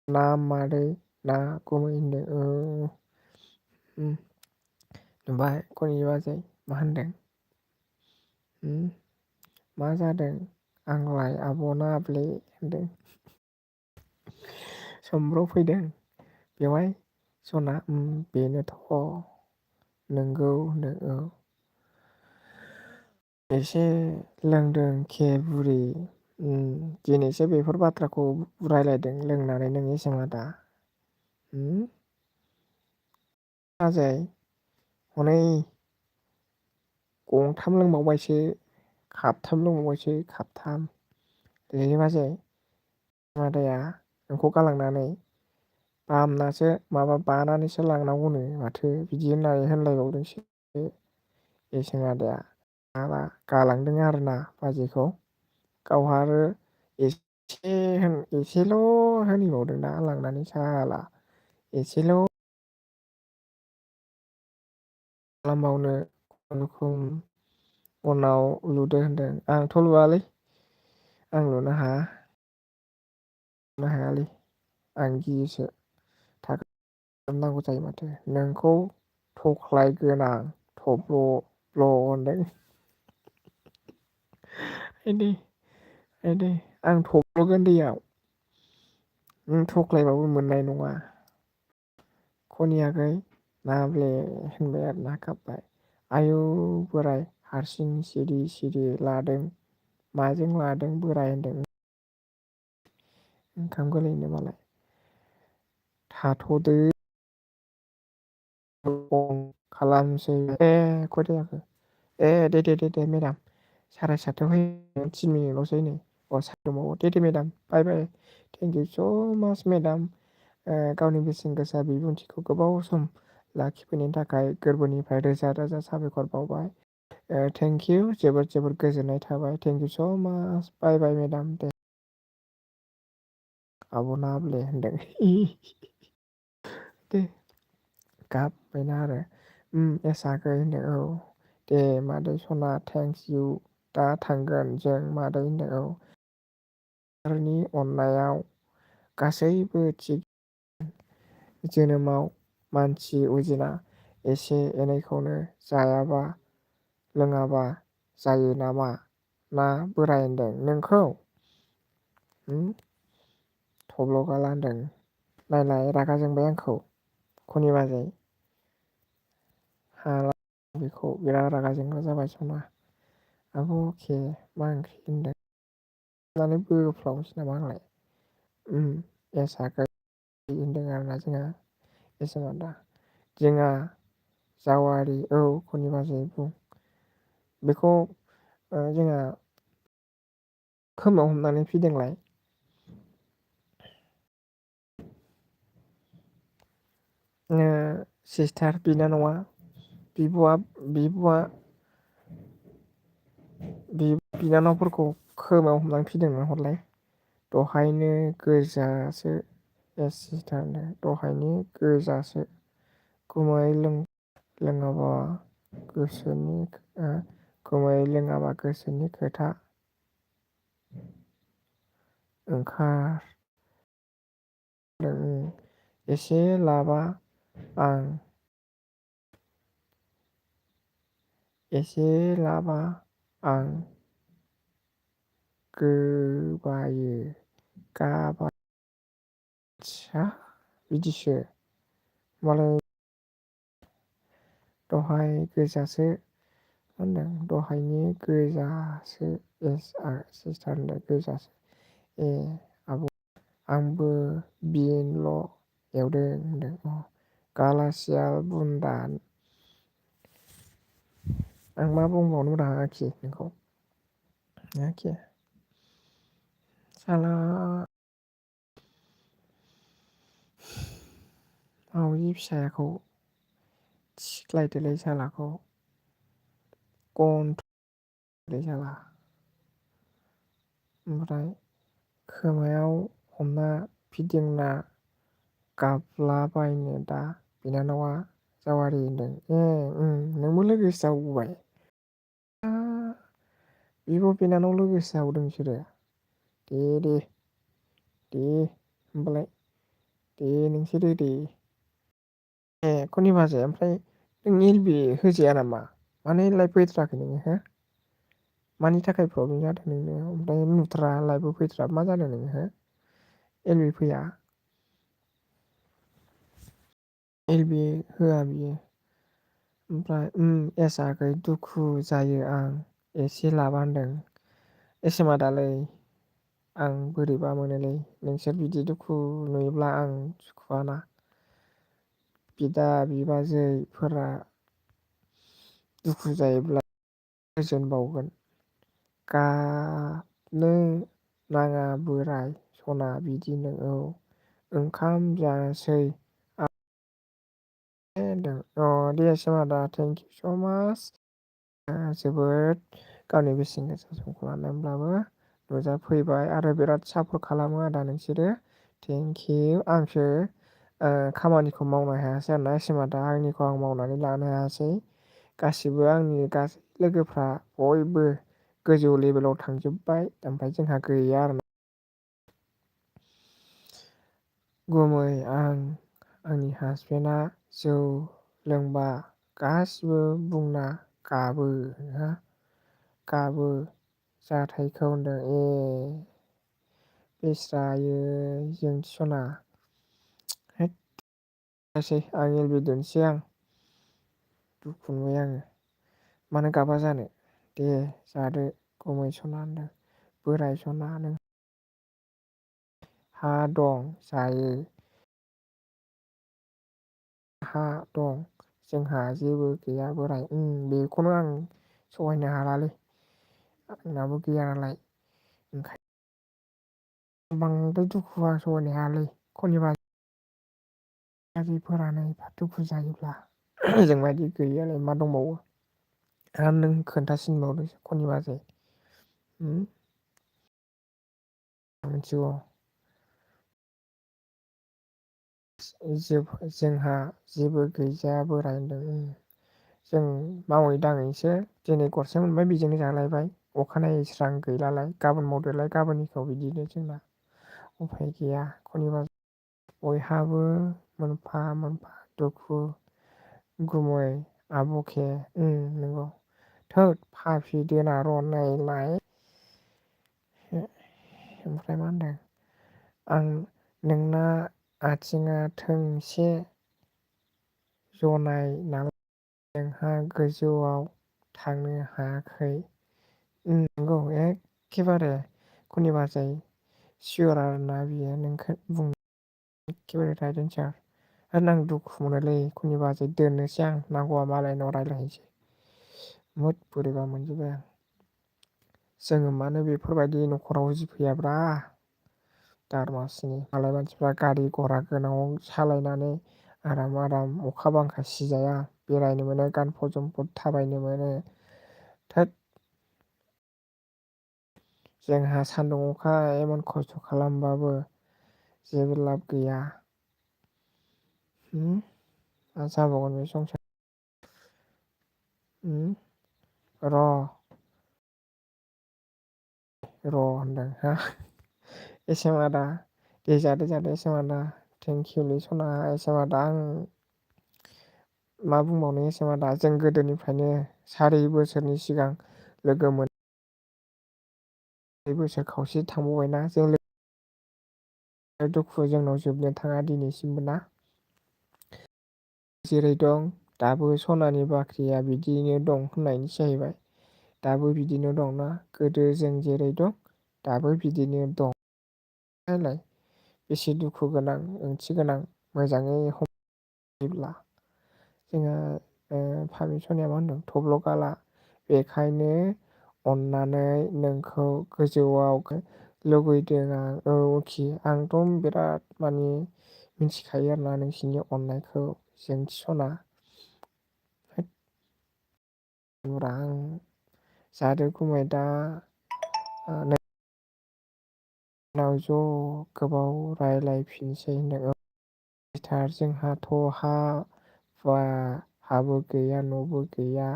ना मादै ना गुमै होनदों ओमफ्राय खनि बाजै मा होनदों मा जादों आंलाय आब'ना आबले होनदों सोमब्र' फैदों बेवहाय सना बेनोथ' नोंगौ होनदों एसे लोंदों के बुरि दिनैसो बेफोर बाथ्राखौ रायलायदों लोंनानै नों एसेमा दा बाजै हनै गंथाम लोंबावबायसो खाबथाम लोंबावबायसो खाबथाम दे बाजै मादैया नोंखौ गालांनानै बामनासो माबा बानानैसो लांनांगौनो माथो बिदि होननानै होनलायबावदोंसो एसेमा आदाया माबा गालांदों आरोना बाजैखौ गावहा आरो एसेल' होनहैबावदों ना लांनानै साला एसेल' खालामबावनो खुनुरुखुम उनाव लुदो होनदों आंथ' लुवालै आं लुनो हायालै आं गियोसो नांगौ जायो माथो नोंखौ थख्लायगोन आं थब्ल' ब्ल' होनदों आइदै आं थब्ल'गोन दैयाव नों थख्लायबाबो मोननाय नङा खनि आगै नाब्ले होनबाय आरोना गाबबाय आयौ बोराय हारसिं सिरि सिरि लादों माजों लादों बोराय होनदों ओंखाम गोरलैनो मालाय थाथ'दो खालामसै खयथा जाखो दे मेदाम 7:30 फैनो 3 मिनिटल'सै नै सात दंबावो दे मेदाम बाय बाय थेंक इउ स' माच मेदाम गावनि बेसेन गोसा बिबुंथिखौ गोबाव सम लाखिफैनायनि थाखाय गोरबोनिफ्राय रोजा रोजा साबायखर बावबाय थेंक इउ जोबोद गोजोननाय थाबाय थेंक इउ स' माच बाय बाय मेदाम दे आब' नाब्ले होनदों दे गाबबायना आरो एस आगै होनदों औ दे मादै सना थेंक्स इउ दा थांगोन जों मादै होनदों औ नि अननायाव गासैबो थिग जोनोमाव मानसि उजिना एसे एनैखौनो जायाबा लोङाबा जायो नामा ना बोराय होनदों नोंखौ थब्ल'गाला होनदों नायलाय रागा जोंबाय आंखौ खनि बाजै हाला बेखौ बिराद रागा जोंग्रा जाबाय सना आब' के मा ओंख्रि होनदों नानै बोफ्लावनोसै नामा आंलाय एस आगै होनदों आरोना जोंहा एसेमा दा जोंहा जावारि औ खनि बाजै बुं बेखौ जोंहा खोमायाव हमनानै फिदोंलाय सिस्टार बिनानावआ बिब'आ बिनानावफोरखौ खोमायाव हमनानै फिदोंमोन हरलाय दहायनो गोजासो सिस्टारनो दहायनो गोजासो गुमै लोङाबा गोसोनि खोथा ओंखार एसे लाबा आं गोबायो आदसा बिदिसो मालाय दहाय गोजासो होनदों दहायनि गोजासो सिस्टार होनदों गोजासो आब' आंबो बिनल' एवदों होनदों गालासियाल बुन्दा आं मा बुंबावनो आखि नोंखौ आखि साला मावजि फिसाखौ थिख्लायदोलै सालाखौ साला ओमफ्राय खोमायाव हमना फिदिंना गाबलाबायनो दा बिनानावा जावारि होनदों। नोंबो लोगोसो जाबावबाय? बिब' बिनानाव लोगोसो जाबावदों नोंसोरो? दे होमबालाय दे नोंसोरो दे। खनि बाजै ओमफ्राय नों एल-बि होजाया नामा? मानो लाइभ फैथ्राखै नोङो हो? मानि थाखाय प्रब्लेम जादों नोंनो ओमफ्राय नुथ्रा लाइभबो फैथ्रा मा जादों नोङो हो? एल-बि फैया? एल-बि होआ बियो। ओमफ्राय एसआखै दुखु जायो आं एसे लाबा होनदों। एसेमा दालै आं बोरैबा मोनोलै नोंसोर बिदि दुखु नुयोब्ला आं सुखुआना। बिदा बिबाजैफोरा दुखु जायोब्ला गोजोन बावगोन। गाबनो नाङा बोराय सना बिदिनो औ ओंखाम जानोसै होनदों दे सोमादा थेंक इउ स' माच। जोबोद गावनि बेसेन गोसा समखौ लानानैब्लाबो नुजाफैबाय आरो बिराद सापर्ट खालामो आदा नोंसोरो थेंक इउ। आंसो खामानिखौ मावनो हायासै आरोना एसेमा दा आंनिखौ आं मावनानै लानो हायासै। गासिबो आंनि गासै लोगोफ्रा बयबो गोजौ लेभेलाव थांजोब्बाय ओमफ्राय जोंहा गैया आरोना। गुमै आंनि हासबेन्डआ जौ लोंबा गासिबो बुंना गाबो हा गाबो जाथायखौ होनदों बेस्रा आयै जोंथि सना सै आं एल-बि दोनसै आं दुखु मोनबाय आङो। मानो गाबा जानो दे जादो गुमै सना होनदों बोराय सना नों हा दं जायो हा दं जोंहा जेबो गैया बोराय बेखौनो आं सहायनो हालालै आंनाबो गैया नालाय ओंखायनो बांद्राय दुखु आं सहायनो हायालै खनिबा गारिफोरानो एफा दुखु जायोब्ला जोंबायदि गैयालाय मा दंबावो आरो नों खोन्थासिनबावदो खनि बाजै मिथिगौ जोंहा जेबो गैजाया बोराय होनदों जों मावै दाङैसो दिनै गरसे मोनबाय बेजोंनो जालायबाय अखानायै स्रां गैलालाय गाबोन मावदेरलाय गाबोननिखौ बिदिनो जोंना उफाय गैया खनिबा बयहाबो मोनफा मोनफा दुखु गुमै आब'खे नंगौ थोद फाफि दोना र' नायलाय ओमफ्राय मा होनदों आं नोंना आथिङा थोंसे जनाय नालाय नोंहा गोजौआव थांनो हायाखै नंगौ एखेबारे खनि बाजै सियर आरोना बियो नोंखौ बुं एखेबारे राइट एन्सार आरो आं दुखु मोनोलै खनि बाजै दोननोसै आं नांगौबा मालायनाव रायज्लायहैसै मोद बोरैबा मोनजोबबाय आं जोङो मानो बेफोरबायदि न'खराव उजिफैयाब्रा जारमासिनि मालाय मानसिफ्रा गारि घरा गोनाङाव सालायनानै आराम आराम अखा बांखा सिजाया बेरायनो मोनो गानफब जोमफब थाबायनो मोनो थोद जोंहा सान्दुं अखा इमान खस्थ' खालामबाबो जेबो लाब गैया मा जाबावगोन बे संसार र' र' होनदों हा एसेम आदा दे जादो एसेम आदा थेंकिउलै सना एसेम आदा आं मा बुंबावनो एसेम आदा जों गोदोनिफ्रायनो 4 बोसोरनि सिगां लोगो मोन 4 बोसोर खावसे थांबावबायना जों दुखु जोंनाव जोबनो थाङा दिनैसिमबो ना जेरै दं दाबो सनानि बाख्रिया बिदियैनो दं होननायनिसो जाहैबाय दाबो बिदिनो दंना गोदो जों जेरै दं दाबो बिदिनो दं नायलाय बेसे दुखु गोनां ओंथि गोनां मोजाङै ब्ला जोङो फामि सनाया मा होनदों थब्ल'गाला बेखायनो अननानै नोंखौ गोजौआव लुबैदों आं औखि आंथ' बिराद मानि मिथिखायो आरोना नोंसिनि अननायखौ जोंथि सना आं जादो गुमै दा उनाव ज' गोबाव रायलायफिनसै होनदों सिस्टार जोंहाथ' हाबो गैया न'बो गैया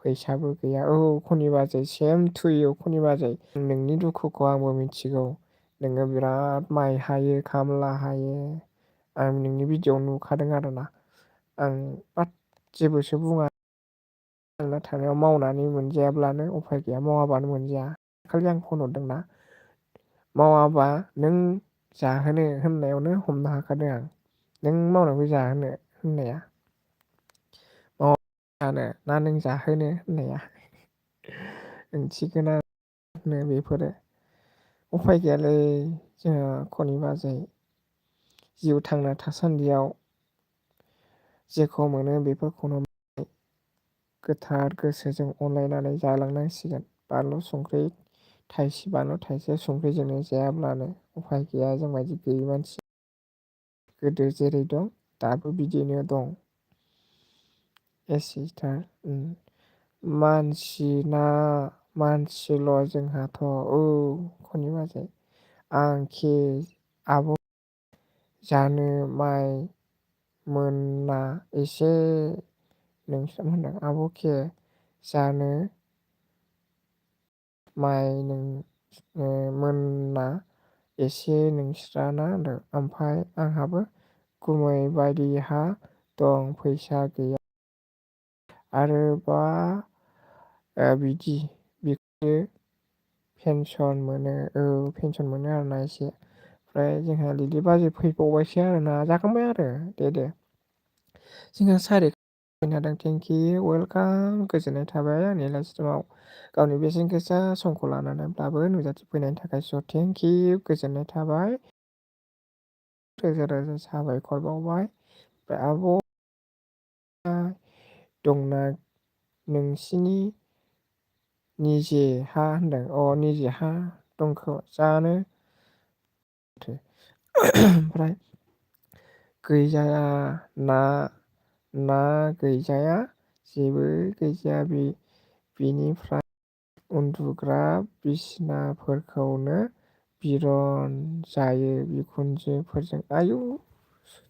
फैसाबो गैया। औ खनि बाजै सेम टु इउ खनि बाजै। नोंनि दुखुखौ आंबो मिथिगौ। नोङो बिराद माइ हायो खामला हायो। आं नोंनि भिडिअ'आव नुखादों आरोना। आं बाट जेबोसो बुङा। थांना थानायाव मावनानै मोनजायाब्लानो उफाय गैया मावाबानो मोनजाया। दाखालि आं फन हरदोंना मावाबा नों जाहोनो होननायावनो हमनो हाखादों आं। नों मावनायखौ जाहोनो होननाया जानो ना नों जाहोनो होननाया ओंथि गोनांनो बेफोरो। उफाय गैयालै जोंहा खनि बाजै। जिउ थांना थासान्दियाव जेखौ मोनो बेफोरखौनो गोथार गोसोजों अनलायनानै जालांनांसिगोन। बानलु संख्रि बानलु थाइसे संख्रिजोंनो जायाब्लानो उफाय गैया जोंबायदि गैयि मानसि। गोदो जेरै दं दाबो बिदिनो दं। सिस्टार मानसिल' जोंहाथ' औ खनि बाजै। आब' जानो माइ मोना एसे नोंसो मा होनदों आब'खे जानो माइ मोना एसे नोंस्राना होनदों। ओमफ्राय आंहाबो गुमै बायदि हा दं फैसा गैया। आरोबा बिदि बिखौनो पेनसन मोनो। औ पेनसन मोनो आरोना एसे। ओमफ्राय जोंहा लिलि बाजै फैबावबायसो आरोना जाखांबाय आरो दे। जोंहा फैनो हादों थेंकिउ वेलकाम गोजोननाय थाबाय आंनि लाइभ गावनि बेसेन गोसा समखौ लानानैब्लाबो नुजाथिफैनायनि थाखाय स' थेंकिउ गोजोननाय थाबाय। रोजा रोजा साबायखर बावबाय। ओमफ्राय आब' दंना नोंसिनि निजे हा होनदों निजे हा दंखो जानो ओमफ्राय गैजाया ना गैजाया जेबो गैजाया बिनिफ्राय उन्दुग्रा बिसिनाफोरखौनो बिरन जायो बिखुनजोफोरजों। आयु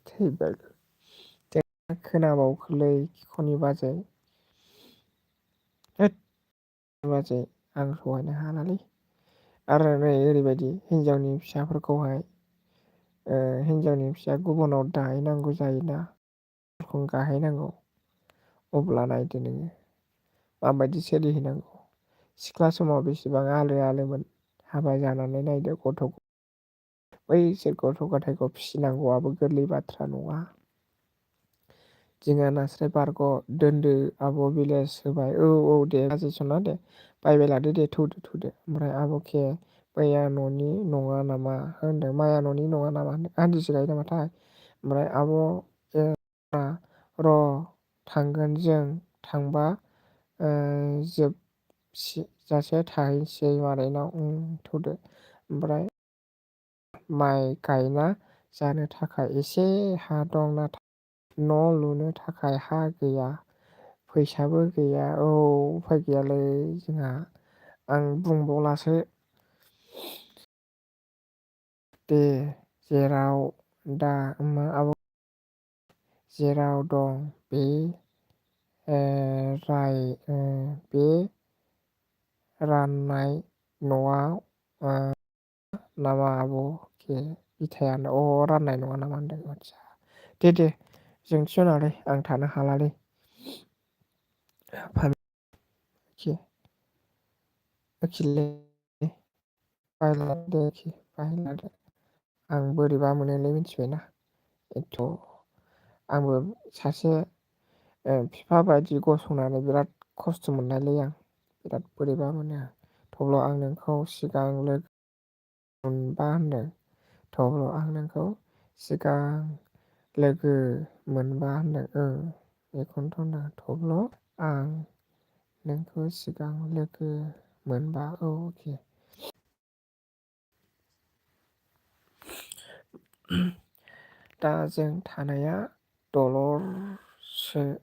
थैबाय खोनाबावखोलै खनि बाजै। बाजै आं सहायनो हालालै। आरो नै ओरैबायदि हिनजावनि फिसाफोरखौहाय हिनजावनि फिसाया गुबुनाव दाहैनांगौ जायोना गाहैनांगौ अब्ला नायदो नोङो माबायदि सोलिहैनांगौ। सिख्ला समाव बेसेबां आलोमोन हाबा जानानै नायदो बैसोर गथ' गथायखौ फिसिनांगौआबो गोरलै बाथ्रा नङा। जोंहा नास्राय बारग' दोनदो आब' बिलेज होबाय। औ दे बाजै सना दे बायबाय लादो दे थौदो। ओमफ्राय आब'खे मैया न'नि नङा नामा होनदों माइया न'नि नङा नामा होनदों आदिसो गायो नामाथाय। ओमफ्राय आब' र' थांगोन जों थांबा जोबजासे थाहैसै मादैनाव थौदो। ओमफ्राय माइ गायना जानो थाखाय एसे हा दं नाथाय न' लुनो थाखाय हा गैया। फैसाबो गैया औ उफाय गैयालै जोंहा। आं बुंबावलासो दे जेराव दा आब' जेराव दं बे बे राननाय न'आव नामा आब'खे बिथायानो राननाय नङा नामा होनदों आदसा दे जोंथि नाङालै आं थानो हालालै आं बोरैबा मोनोलै मिथिबायना एथ' आंबो सासे बिफा बायदि गसंनानै बिराद खस्थ' मोननायलै आं बिराद बोरैबा मोनो थेवब्लाबो आं नोंखौ सिगां मोनबा होनदों थेवब्लाबो आं नोंखौ सिगां लोगो मोनबा होनदों बेखौनोथ' होनदों थेवब्लाबो आं नोंखौ सिगां लोगो मोनबा अके दा जों थानाया दलरसोल'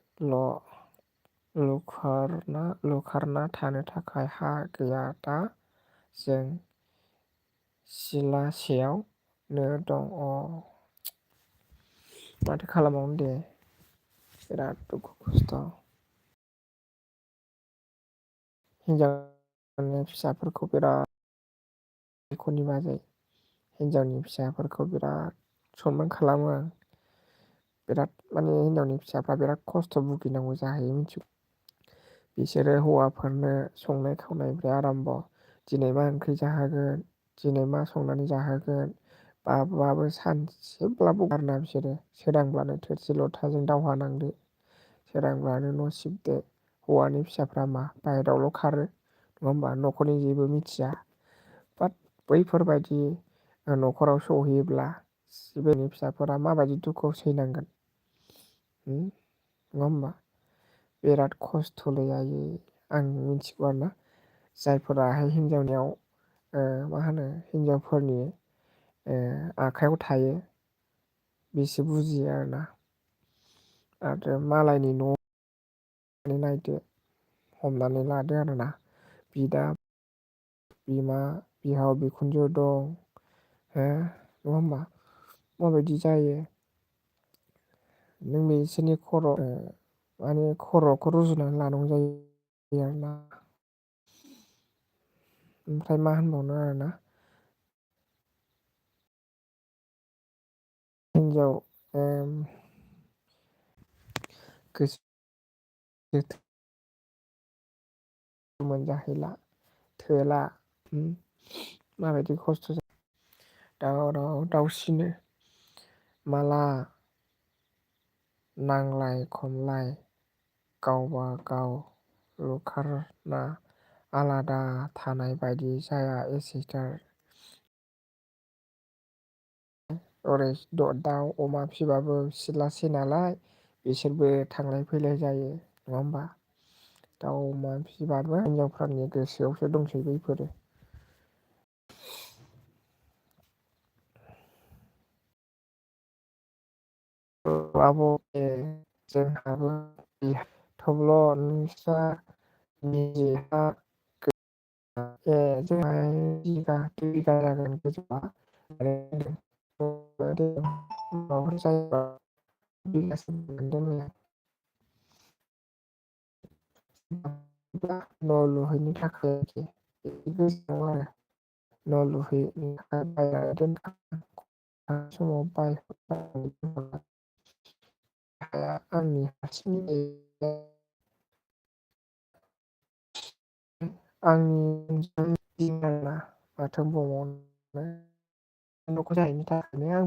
लुखारना थानो थाखाय हा गैया दा जों सिलासेयावनो दं माथो खालामबावनो दे बिराद दुखु खस्थ'। हिनजावनि फिसाफोरखौ बिराद खरनि बाजै हिनजावनि फिसाफोरखौ बिराद सनमान खालामो आं। बिराद माने हिनजावनि फिसाफ्रा बिराद खस्थ' भुगिनांगौ जाहैयो मिथिगौ। बिसोरो हौवाफोरनो संनाय खावनायनिफ्राय आराम्भ' दिनै मा ओंख्रि जाहोगोन, दिनै मा संनानै जाहोगोन, बाबुआबो सानसेब्लाबो गारना बिसोरो सोरांब्लानो थोरसि लथाजों दावहा नांदो, सोरांब्लानो न' सिबदो। हौवानि फिसाफ्रा मा बाहेरायावल' खारो नङा होमबा, न'खरनि जेबो मिथिया। बाट बैफोरबायदि न'खराव सहैयोब्ला सिबिनि फिसाफोरा माबायदि दुखुआव सैनांगोन नङा होमबा। बिराद खस्थ'लै आयै आं मिथिगौ आरोना। जायफोराहाय हिनजावनियाव मा होनो हिनजावफोरनि आखाइयाव थायो बिसो बुजियो आरोना। आरो मालायनि न' नायदो, हमनानै लादो आरोना बिदा बिमा बिहाव बिखुनजो दं नङा होमबा, माबायदि जायो। नों बिसोरनि माने खर'खौ रुजुनानै लानांगौ जायो आरोना। ओमफ्राय मा होनबावनो आरोना। हिनजाव गोसो मोनजाहैला थोला माबायदि खस्थ' दावराव दावसिनो माला नांलाय खमलाय गावबा गाव लुखारना आलादा थानाय बायदि जाया एसेथार। ओरै दाउ अमा फिबाबो सिलासै नालाय बिसोरबो थांलाय फैलाय जायो नङा होमबा। दाउ अमा फिबाबो हिनजावफोरनि गोसोआवसो दंसै बैफोरो। आब' जोंहाबो थब्ल' नोंस्रा निजे हा जोंहा बिगा 2 बिगा जागोन गोजौआ माबाफोर जायोबा बिगासे मोनगोन न' लुहैनो थाखाय आरोखि गोसोआव आरो न' लुहैनो थाखाय बायनानै दोनखानाय समाव हाया आंनि हारसिंनि आंनि माथो बुंबावनो न'खौ जाहैनो थाखायनो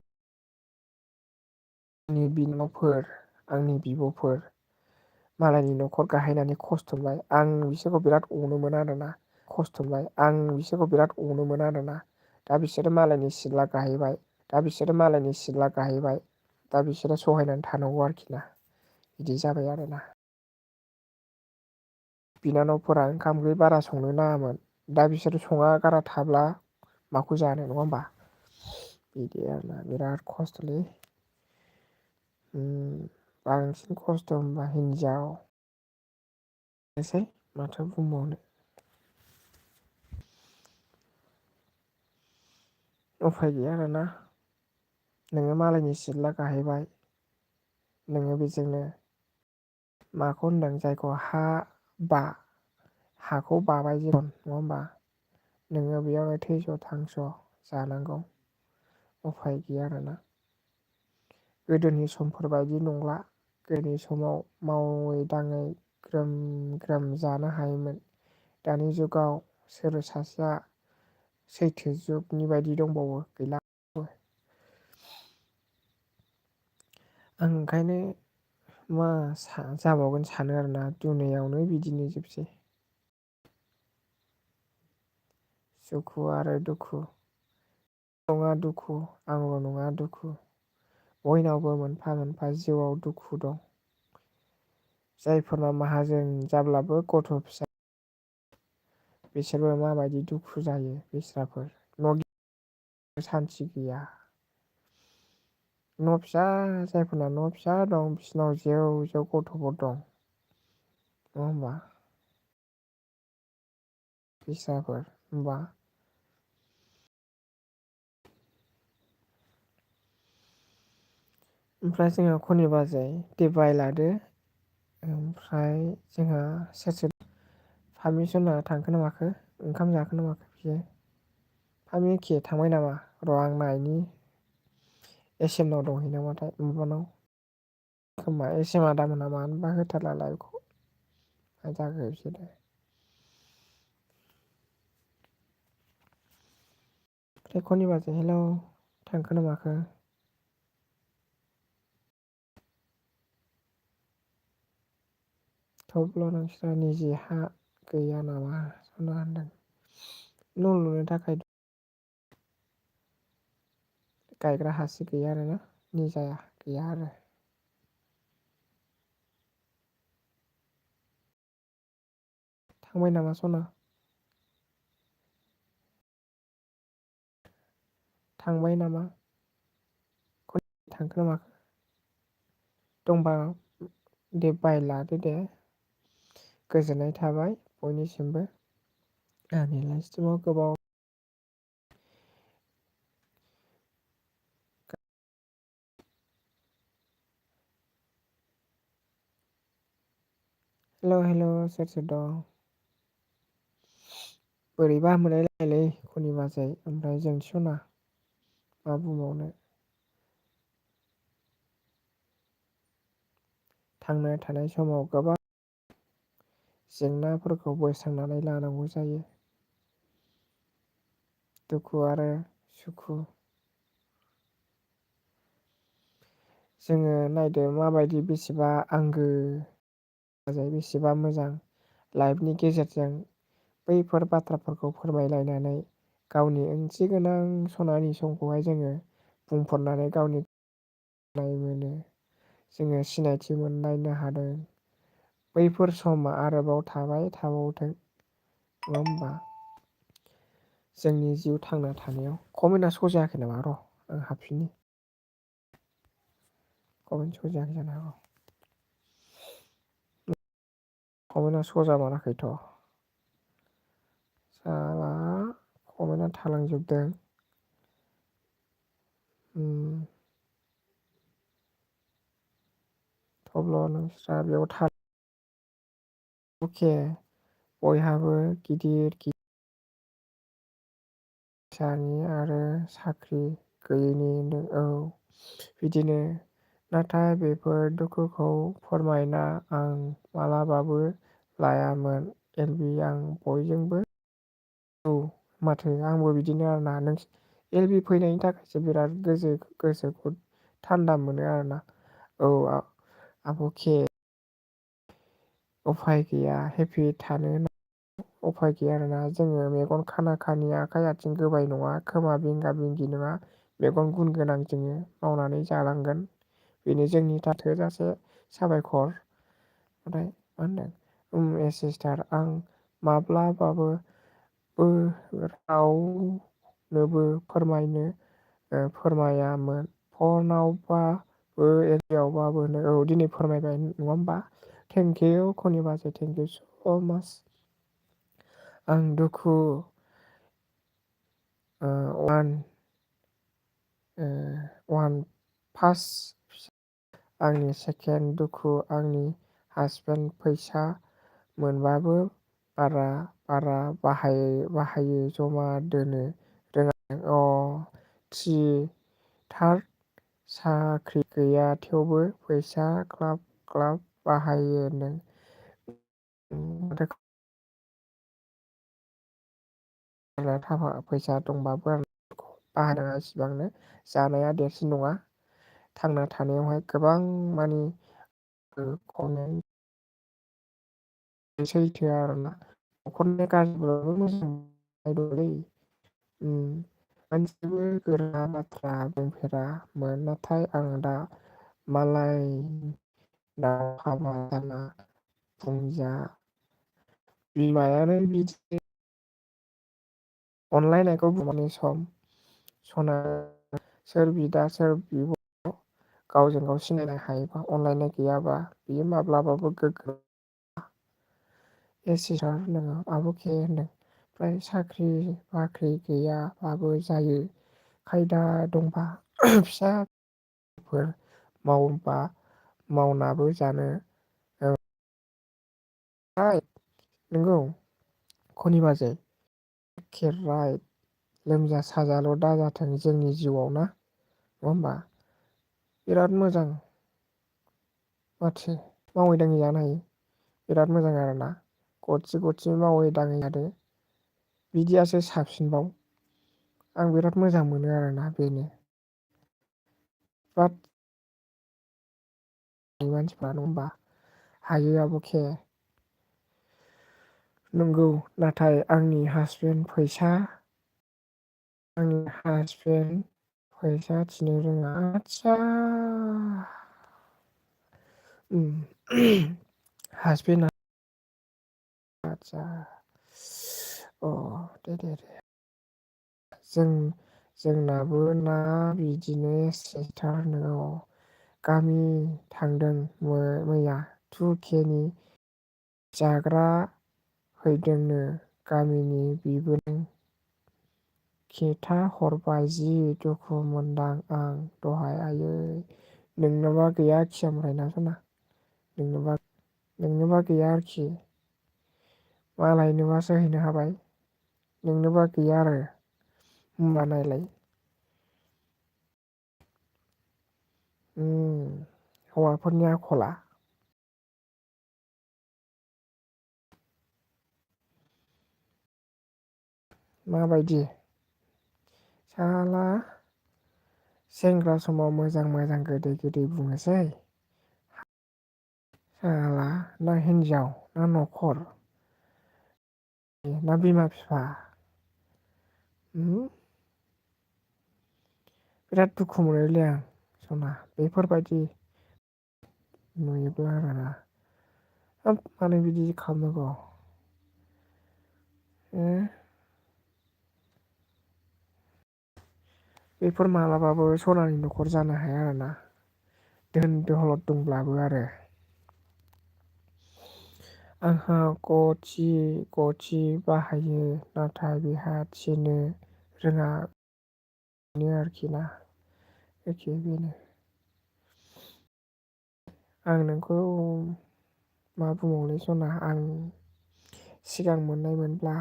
आंनि बिनानावफोर आंनि बिब'फोर मालायनि न'खर गाहैनानै खस्थ' मोनबाय आं बिसोरखौ बिराद अनोमोन आरोना। खस्थ' मोनबाय आं बिसोरखौ बिराद अनोमोन आरोना। दा बिसोरो मालायनि सिथ्ला गाहैबाय, दा बिसोरो मालायनि सिथ्ला गाहैबाय, दा बिसोरो सहायनानै थानांगौ आरोखि ना, बिदि जाबाय आरोना। बिनानावफोरा ओंखाम ओंख्रि बारा संनो नाङामोन, दा बिसोरो सङा गारा थाब्ला माखौ जानो नङा होमबा। बिदि आरोना बिराद खस्थ'लै। बांसिन खस्थ' होनबा हिनजाव बेनोसै माथो बुंबावनो। उफाय गैया आरोना। नोङो मालायनि सिथ्ला गाहैबाय नोङो बेजोंनो माखौ होनदों जायखौ हाखौ बाबाय नङा होमबा। नोङो बेयावनो थैस' थांस' जानांगौ उफाय गैया आरोना। गोदोनि समफोर बायदि नंला। गोदोनि समाव मावै दाङै ग्रोम ग्रोम जानो हायोमोन। दानि जुगाव सोर सासेया सैथो जुगनि बायदि दंबावो गैला। आं ओंखायनो मा जाबावगोन सानो आरोना दुनियावनो बिदिनो जोबसै। सुखु आरो दुखु नङा दुखु आंल' नङा दुखु बयनावबो मोनफा मोनफा जिउआव दुखु दं। जायफोरनाव माहाजोन जाब्लाबो गथ' फिसा बिसोरबो माबायदि दुखु जायो बेस्राफोर सान्थि गैया। न' फिसा जायफोरना न' फिसा दं बिसिनाव जेव जेव गथ'फोर दं। नङा होमबा। फिसाफोर होमबा ओमफ्राय जोंहा खनि बाजै देबाय लादो ओमफ्राय जोंहा सोर सोर पारमिसना थांखो ना माखो ओंखाम जाखो ना माखो बियो फामि एखे थांबाय नामा र' आं नायनि एस एम नाव दंहै नामाथाय माबानाव खोमा एस एम आदामोना मानोबा होथारला लाइभखौ मा जाखो बिसोरो खनि बाजै हेलौ थांखो ना माखो थेवब्ला नोंस्रा निजे हा गैया नामा सना होनदों न' लुनो थाखाय गायग्रा हासि गैया आरोना निजाया गैया आरो थांबाय नामा सना थांबाय नामा थांखो ना माखो दंबा दे बाय लादो दे गोजोननाय थाबाय बयनिसिमबो आंनि लाइफ गोबाव हेल' सोर सोर दं बोरैबा मोनलायलायलै खनि बाजै ओमफ्राय जोंथि सना मा बुंबावनो थांना थानाय समाव गोबां जेंनाफोरखौ बोस्रांनानै लानांगौ जायो दुखु आरो सुखु जोङो नायदो माबायदि बेसेबा आंगो बेसेबा मोजां लाइफनि गेजेरजों बैफोर बाथ्राफोरखौ फोरमायलायनानै गावनि ओंथि गोनां सनानि समखौहाय जोङो बुंफोरनानै गावनि मोनो जोङो सिनायथि मोनलायनो हादों बैफोर समा आरोबाव थाबाय थाबावथों नङा होमबा जोंनि जिउ थांना थानायाव कमेन्टआ स जायाखै नामा र' आं हाबफिननि कमेन्ट स जायाखै जानो हागौ कमेन्टआ स जामाराखैथ' साला कमेन्टआ थालांजोबदों थेवब्लाबो नोंस्रा बेयाव अके बयहाबो गिदिर फिसानि आरो साख्रि गैयैनि औ बिदिनो नाथाय बेफोर दुखुखौ फोरमायना आं मालाबाबो लायामोन एलबि आं बयजोंबो औ माथो आंबो बिदिनो आरोना नों एल बि फैनायनि थाखायसो बिराद गोसोखौ थान्दा मोनो आरोना औ आब' के उफाय गैया हेपि थानो उफाय गैया आरोना जोङो मेगन खाना खानि आखाइ आथिं गोबाय नङा खोमा बेंगा बेंगि नङा मेगन गुन गोनां जोङो मावनानै जालांगोन बेनो जोंनि थोजासे साबायखर ओमफ्राय मा होनदों सिस्टार आं माब्लाबाबो रावनोबो फोरमायामोन फनावबाबो एरियावबाबो औ दिनै फोरमायबाय नङा होमबा थेंकिउ खनि बाजै थेंकिउ स' माच आं दुखु वान फार्स्ट आंनि सेकेन्ड दुखु आंनि हासबेन्ड फैसा मोनबाबो बारा बाहायो जमा दोनो रोङा थ्रि थार्ड साख्रि गैया थेवबो फैसा ख्लाब बाहायो नों थाखा फैसा दंबाबो बाहायनाङा इसिबांनो जानाया देरसिन नङा थांना थानायावहाय गोबां मानि सैथो आरोना न'खरनि गाज्रिबाबो मोजांलै मोनसेबो गोरा बाथ्रा बुंफेरामोन नाथाय आं दा मालायनाव हाबा जाना बिमायानो बिदि अनलायनायखौ बुंनानै सना सोर बिदा सोर बिब' गावजों गाव सिनायनो हायोबा अनलायनाय गैयाबा बियो माब्लाबाबो गोग्गो नोङो आब' के होनदों ओमफ्राय साख्रि बाख्रि गैयाबाबो जायो खायदा दंबा फिसाफोर मावनाबो जानो नंगौ खनि बाजै खेराइ लोमजा साजाल' दाजाथों जोंनि जिउआव ना नङा होमबा बिराद मोजां माथो मावै दाङै जानो हायो बिराद मोजां आरोना गथसे मावै दाङै जादो बिदियासो साबसिनबाव आं बिराद मोजां मोनो आरोना बेनो बाट मानसिफ्रा नङा होमबा हायो आब'खे नंगौ नाथाय आंनि हासबेन्ड फैसा थिनो रोङा आदसा हासबेन्डआ आदसा अ दे जोंनाबो ना बिदिनो एखेथार गामि थांदों मैया 2K नि जाग्रा हैदोंनो गामिनि बिबोनां खिन्था हरबाय जि दुखु मोनदां आं दहाय आयै नोंनोबा गैया खि ओमफ्राय ना सना नोंनोबा गैया आरोखि मालायनोबासो हैनो हाबाय नोंनोबा गैया आरो होमबा नायलाय हौवाफोरनि आखला माबायदि साला सेंग्रा समाव मोजां गोदै बुंनोसै साला ना हिनजाव ना न'खर ना बिमा बिफा बिराद दुखु मोनोलै आं सना बेफोरबायदि नुयोब्ला आरोना हाब मानो बिदि खालामनांगौ बेफोर मालाबाबो सनानि न'खर जानो हाया आरोना दोहोन दौलद दंब्लाबो आरो आंहा गथि बाहायो नाथाय बेहा थिनो रोङा बेनो आरोखि ना एखे बेनो आं नोंखौ मा बुंबावनो सना आं सिगां मोननायमोनब्ला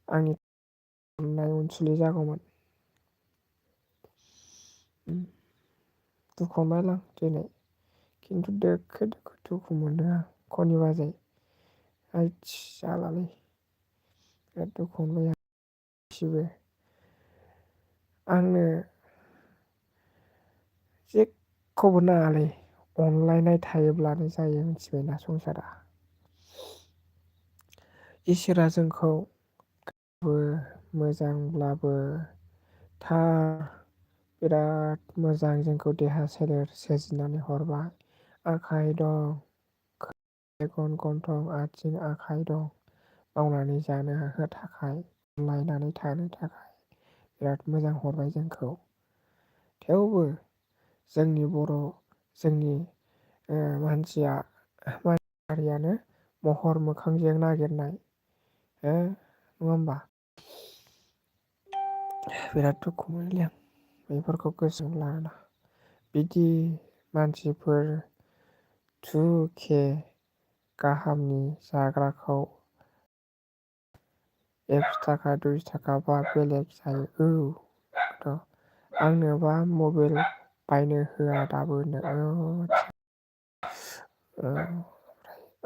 आंनि अननाय अनसुलि जागौमोन दुखु मोनबायलां दिनै खिन्थु दोखो दुखु मोनदों आं खनि बाजै आइस जालालै बिराद दुखु मोनबाय आं एसेबो आंनो जेखौबो नाङालै अनलायनाय थायोब्लानो जायो मिथिबायना संसारा इसोरा जोंखौ मोजांब्लाबो बिराद मोजां जोंखौ देहा सोलेर सोरजिनानै हरबाय आखाइ दं गन्थं आथिं आखाइ दं मावनानै जानो थाखाय लायनानै थानो थाखाय बिराद मोजां हरबाय जोंखौ थेवबो जोंनि मानसिया हारियानो महर मोखांजों नागिरनाय नङा होमबा बिराद दुखु मोनोलै आं बेफोरखौ गोसोआव लानानै बिदि मानसिफोर 2K गाहामनि जाग्राखौ 1 थाखा 2 थाखाबा बेलेग जायो आंनोबा मबाइल बायनो होआ दाबोनो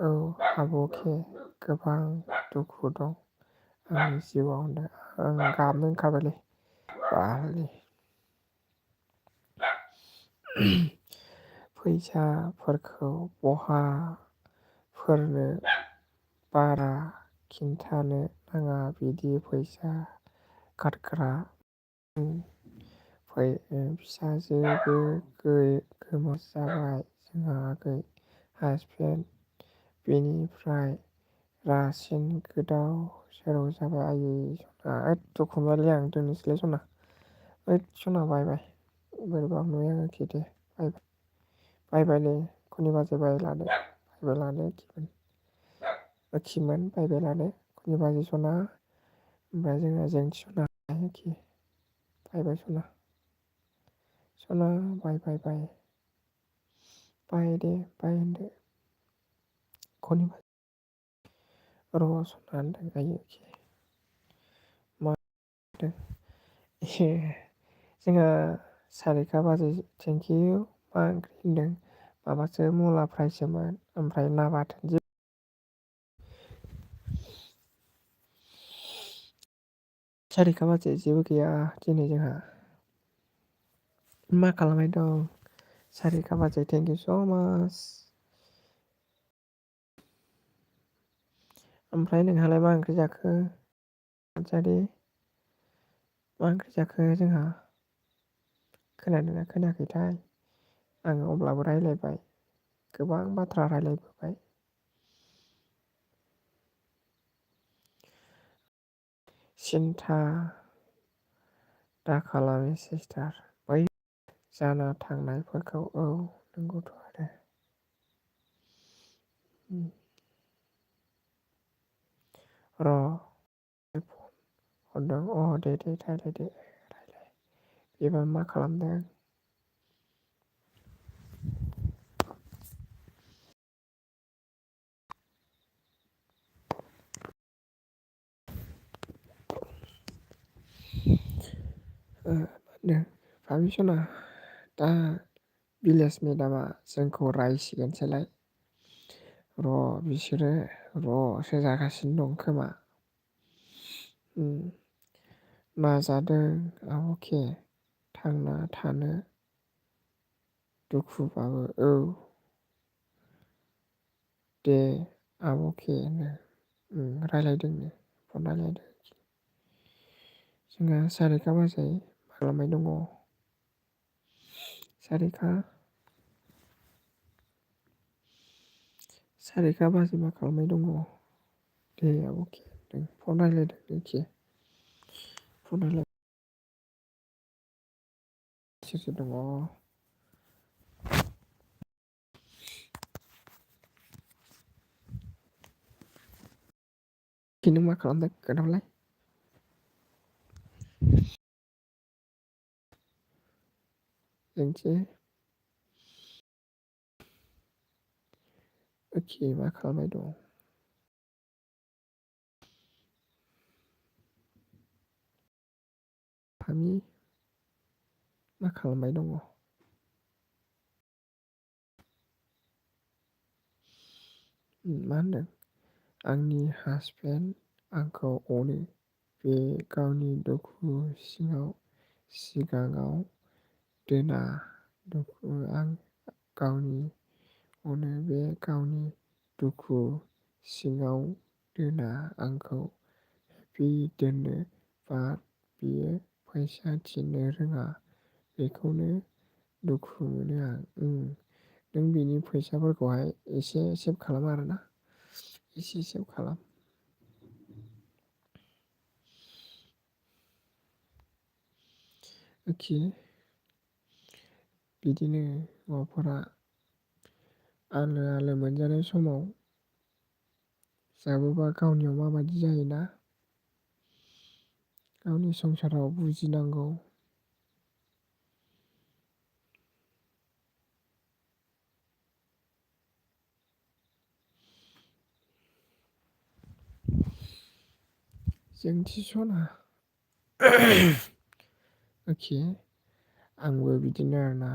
औ आब'खे गोबां दुखु दं आंनि जिउआव आं गाबनो ओंखारबायलै बालनि फैसाफोरखौ बहाफोरनो बारा खिन्थानो नाङा बिदि फैसा गारग्रा फिसाजोबो गोमाो जाबाय जोंहा आगै हासबेन्ड बेनिफ्राय रासिन गोदाव सोराव जाबाय आयै सना दुखु मोनबायलै आं दोननोसैलै सना सना बाय बोरैबा मोनबाय आं आरोखि दे बायलै खनि बाजै बाय लादो खिमोन बायबाय लादो खनि बाजै सना ओमफ्राय जोंना जोंथि सना आरोखि बायबाय सना सना बाय दे बाय होनदो खनिबा र' सना होनदों आयो मा होनदों जोंहा सारिता बाजै थेंकिउ मा ओंख्रि होनदों माबासो मुला फ्रायसोमोन ओमफ्राय ना बाथोन सारिता बाजै जेबो गैया दिनै जोंहा मा खालामबाय दं सारिता बाजै थेंकिउ स' माच ओमफ्राय नोंहालाय मा ओंख्रि जाखो नार्जारि मा ओंख्रि जाखो जोंहा खोनादोंना खोनायाखैथाय आङो अब्लाबो रायलायबाय गोबां बाथ्रा रायलायबोबाय सिन्था दा खालामै सिस्टार बै जाना थांनायफोरखौ औ नंगौथ' आरो र' फन हरदों दे रायलायदो बेबा मा खालामदों मा होनो फार्मिसना दा भिलेज मेदामा जोंखौ रायसिगोनसोलाय र' बिसोरो र'सो जागासिनो दं खोमा नाजादों आब'खे थांना थानो दुखुबाबो औ दे आब'खे रायलायदोंनो फन रायलायदों जोंहा सारिता बाजै मा खालामबाय दङ सारिता बाजै मा खालामबाय दङ दे आब'खे फन रायलायदों फन रायलाय सोर सोर दङ नों मा खालामदों खोन्थाहरलाय जोंथि अके मा खालामबाय दं फामि मा खालामबाय दङ मा होनदों आंनि हासबेन्ड आंखौ अनो बे गावनि दुखु सिगाङाव दोना दुखु आं गावनि अनो बे गावनि दुखु सिङाव दोना आंखौ हेपि दोनो बाट बियो फैसा थिनो रोङा बेखौनो दुखु मोनो आं नों बिनि फैसाफोरखौहाय एसे सेभ खालाम आरोना एसे सेभ खालाम अके बिदिनो माबाफोरा आलो मोनजानाय समाव जाबोबा गावनियाव माबायदि जायोना गावनि संसाराव बुजिनांगौ जोंथि सना अके आंबो बिदिनो आरोना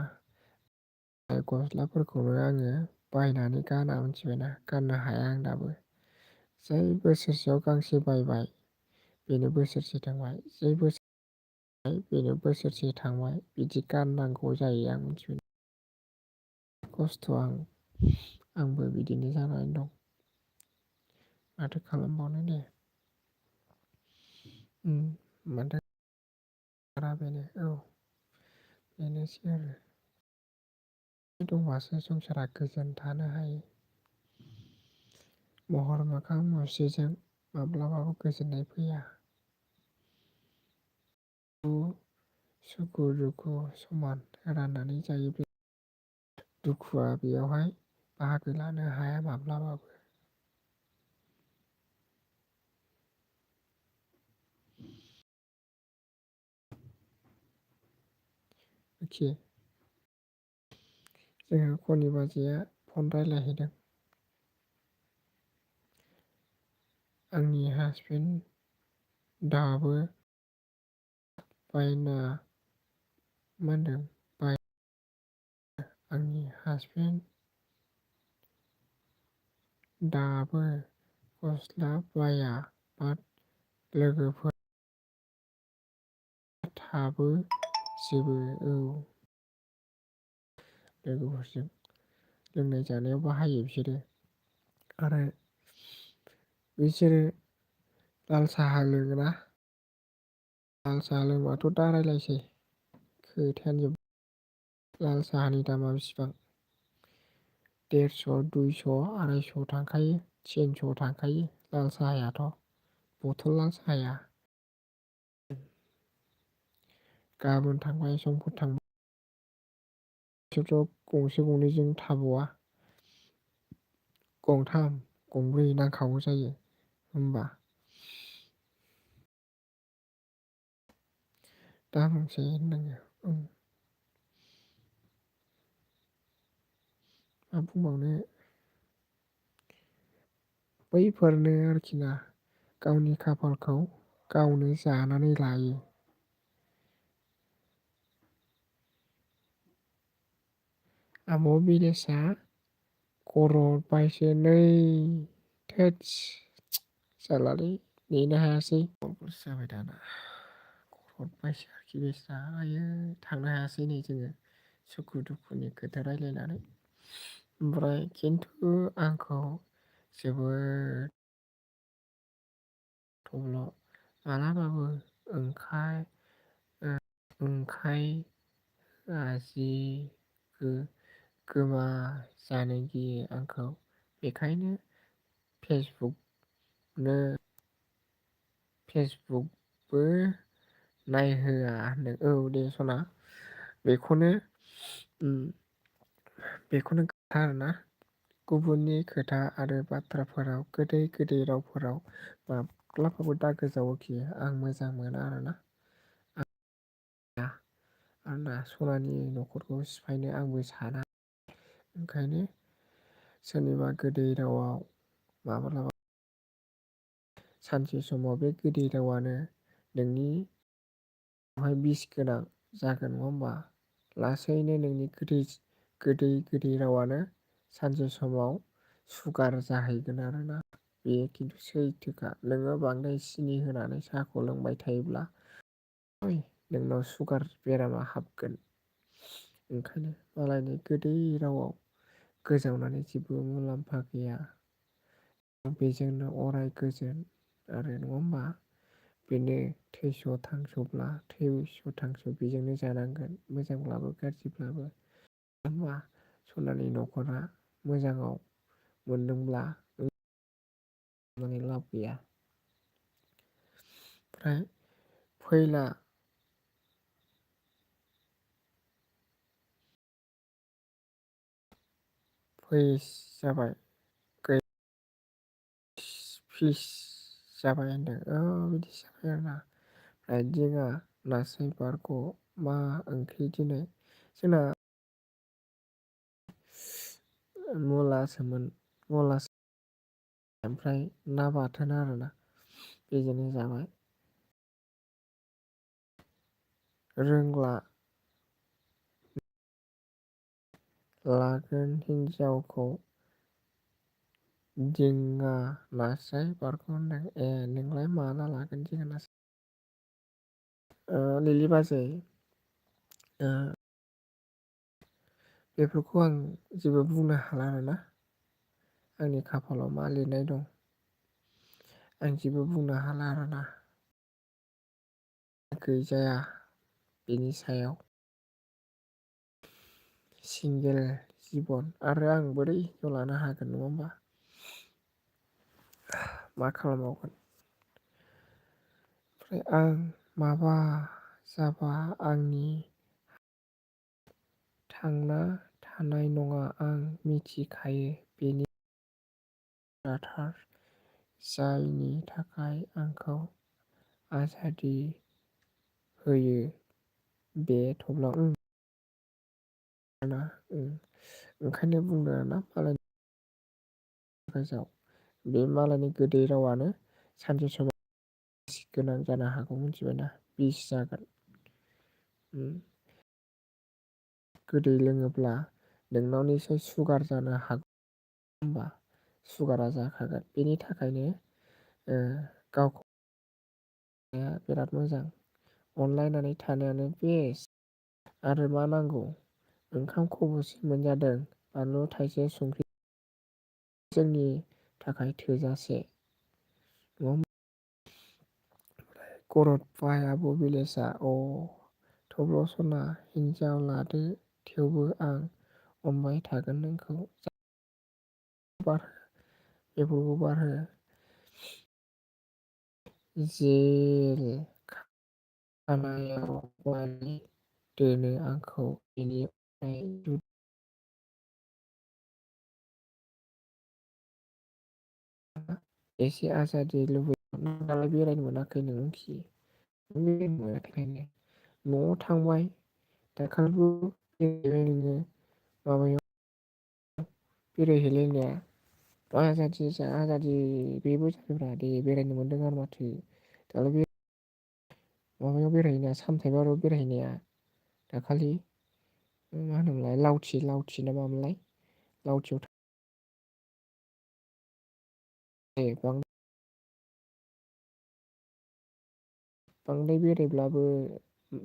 गस्लाफोरखौनो आङो बायनानै गाना मिथिबायना गाननो हाया आं दाबो जै बोसोरसेयाव गांसे बायबाय बेनो बोसोरसे थांबाय जै बोसोर बेनो बोसोरसे थांबाय बिदि गाननांगौ जायो आं मिथिबाय खस्थ' आंबो बिदिनो जानानै दं माथो खालामबावनो दे माथो बेनो औ बेनोसै आरो दंबासो संसारा गोजोन थानो हायो महर मोखां मुस्रिजों माब्लाबाबो गोजोननाय फैया सुखु दुखु समान राननानै जायोब्ला दुखुआ बेयावहाय बाहागो लानो हाया माब्लाबाबो अके जोंहा खनि बाजैया फन रायलायहैदों। आंनि हासबेन्ड दाबो बायना मा होनदों आंनि हासबेन्ड दाबो गस्ला बाया बाट लोगोफोर थाबोजोबो। औ, लोगोफोरजों लोंनाय जानायाव बाहायो बिसोरो। आरो बिसोरो लाल साहा लोङोना, लाल साहा लोंबाथ' दा रायलायसै खोथायानो जोब। लाल साहानि दामा बेसेबां 150, 200, 250 थांखायो, 300 थांखायो लाल साहायाथ', बथल लाल साहाया। गाबोन थांबाय समफोर थांबाय बिसोरथ' गंसे गंनैजों थाबावा, गंथाम गंब्रै नांखागौ जायो होमबा। दा बुंसै होननांगौ। मा बुंबावनो बैफोरनो आरोखि ना, गावनि खाफालखौ गावनो जानानै लायो। आब' बिलेसा खर' बायसो नै थोदस जालालै नेनो हायासै जाबाय दाना खर' बायसो आरोखि बेस्रा आयै थांनो हायासै नै जोङो सुखु दुखुनि खोथा रायलायनानै। ओमफ्राय खिन्थु आंखौ जोबोद थब्ल' मालाबाबो ओंखाय जि गोमा जानो गियो आंखौ, बेखायनो फेसबुकबो नायहोआ होनदों। औ दे सना, बेखौनो खोथा आरोना, गुबुननि खोथा आरो बाथ्राफोराव गोदै गोदै रावफोराव माब्लाबाबो दा गोजावोखि आं मोजां मोना आरोना। आरोना सनानि न'खरखौ सिफायनो आंबो साना, ओंखायनो सोरनिबा गोदै रावाव माब्लाबा सानसे समाव बे गोदै रावानो नोंनि बेवहाय बिस गोनां जागोन नङा होमबा। लासैनो नोंनि गोदै रावानो सानसे समाव सुगार जाहैगोन आरोना। बेयो खिन्थु सैथोखा। नोङो बांद्राय सिनि होनानै साहाखौ लोंबाय थायोब्ला नोंनाव सुगार बेरामा हाबगोन। ओंखायनो मालायनि गोदै रावाव गोजावनानै जेबो मुलाम्फा गैया। बेजोंनो अराय गोजोन आरो नङा होमबा। बेनो थैस' थांस' बेजोंनो जानांगोन, मोजांब्लाबो गाज्रिब्लाबो। होमबा सनानि न'खरा मोजाङाव मोनदोंब्ला माने लाब गैया। ओमफ्राय फैला जाबाय फिस जाबाय होनदों। बिदि जाबाय आरोना। ओमफ्राय दिङा नास्राय बारग' मा ओंख्रि दिनै? जोंना मुलासोमोन, ओमफ्राय ना बाथोन आरोना, बेजोंनो जाबाय। रोंला लागोन हिनजावखौ दिङा नास्राय बारग' होनदों। नोंलाय माला लागोन दिङा नास्राय? लिलि बाजै, बेफोरखौ आं जेबो बुंनो हाला आरोना। आंनि खाफालाव मा लिरनाय दं आं जेबो बुंनो हाला आरोना। गैजाया बेनि सायाव। सिंगेल जिबन आरो आं बोरै हिनजाव लानो हागोन नङा होमबा। मा खालामबावगोन। ओमफ्राय आं माबा जाबा आंनि थांना थानाय नङा आं मिथिखायो। बेनि थार जायनि थाखाय आंखौ आजादि होयो बे थब्ल' ओंखायनो बुंदों आरोना मालायनि जाव बे मालायनि गोदै रावानो सानसे समाव बिस गोनां जानो हागौ मिथिबायना बिस जागोन। गोदै लोङोब्ला नोंनाव निसय सुगार जानो हागौ होनबा सुगारा जाखागोन बेनि थाखायनो गावखौ बिराद मोजां अनलायनानै थानायानो बेस्ट। आरो मा नांगौ ओंखाम खब'से मोनजादों बानलु थाइसे संख्रि जोंनि थाखाय थोजासे नङा होमबा? गरदबाया बबिलेसा थब्ल' सना हिनजाव लादो थेवबो आं अनबाय थागोन नोंखौ बेफोरखौ बारहो जेल खानायाव वालि दोनो आंखौ बेनि अनगायै एसे आजादि लुबैयो नों दालाय बेरायनो मोनाखै नोंखि बेरायनो मोनाखैनो न'आव थांबाय दाखालिबो नोङो माबायाव बेरायहैलायनाया आजादि बेबो जाबायब्रा दे बेरायनो मोनदों आरो माथो दालाय बे माबायाव बेरायहैनाया सामथायबारियाव बेरायहैनाया दाखालि मा होनोमोनलाय लावथि ना मामोनलाय लावथियाव बांद्राय बेरायब्लाबो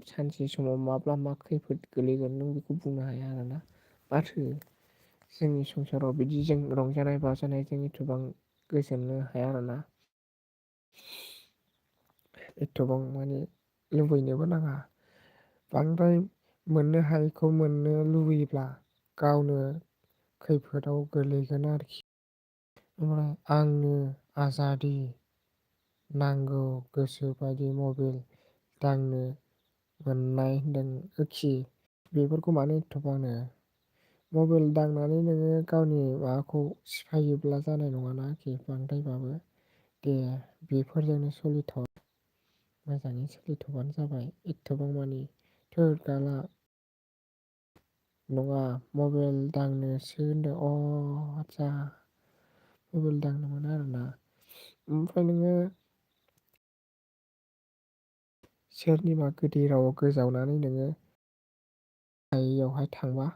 सानसे समाव माब्ला मा खैफोद गोलैगोन नों बेखौ बुंनो हाया आरोना माथो जोंनि संसाराव बिदि जों रंजानाय बाजानायजों एथबां गोजोननो हाया आरोना एथबां माने लुबैनोबो नाङा बांद्राय मोननो हायैखौ मोननो लुबैयोब्ला गावनो खैफोदाव गोलैगोन आरोखि ओमफ्राय आंनो आजादि नांगौ गोसो बायदि मबाइल दांनो मोननाय होनदों बेफोरखौ मानो एथ'बांनो मबाइल दांनानै नोङो गावनि माबाखौ सिफायोब्ला जानाय नङाना आरोखि बांद्रायबाबो दे बेफोरजोंनो सोलिथाव मोजाङै सोलिथ'बानो जाबाय एथ'बां मानि थोद गाला नङा मबाइल दांनोसो होनदों आदसा मबाइल दांनो मोना आरोना ओमफ्राय नोङो सोरनिबा गोदै रावाव गोजावनानै नोङो हायैयावहाय थांबा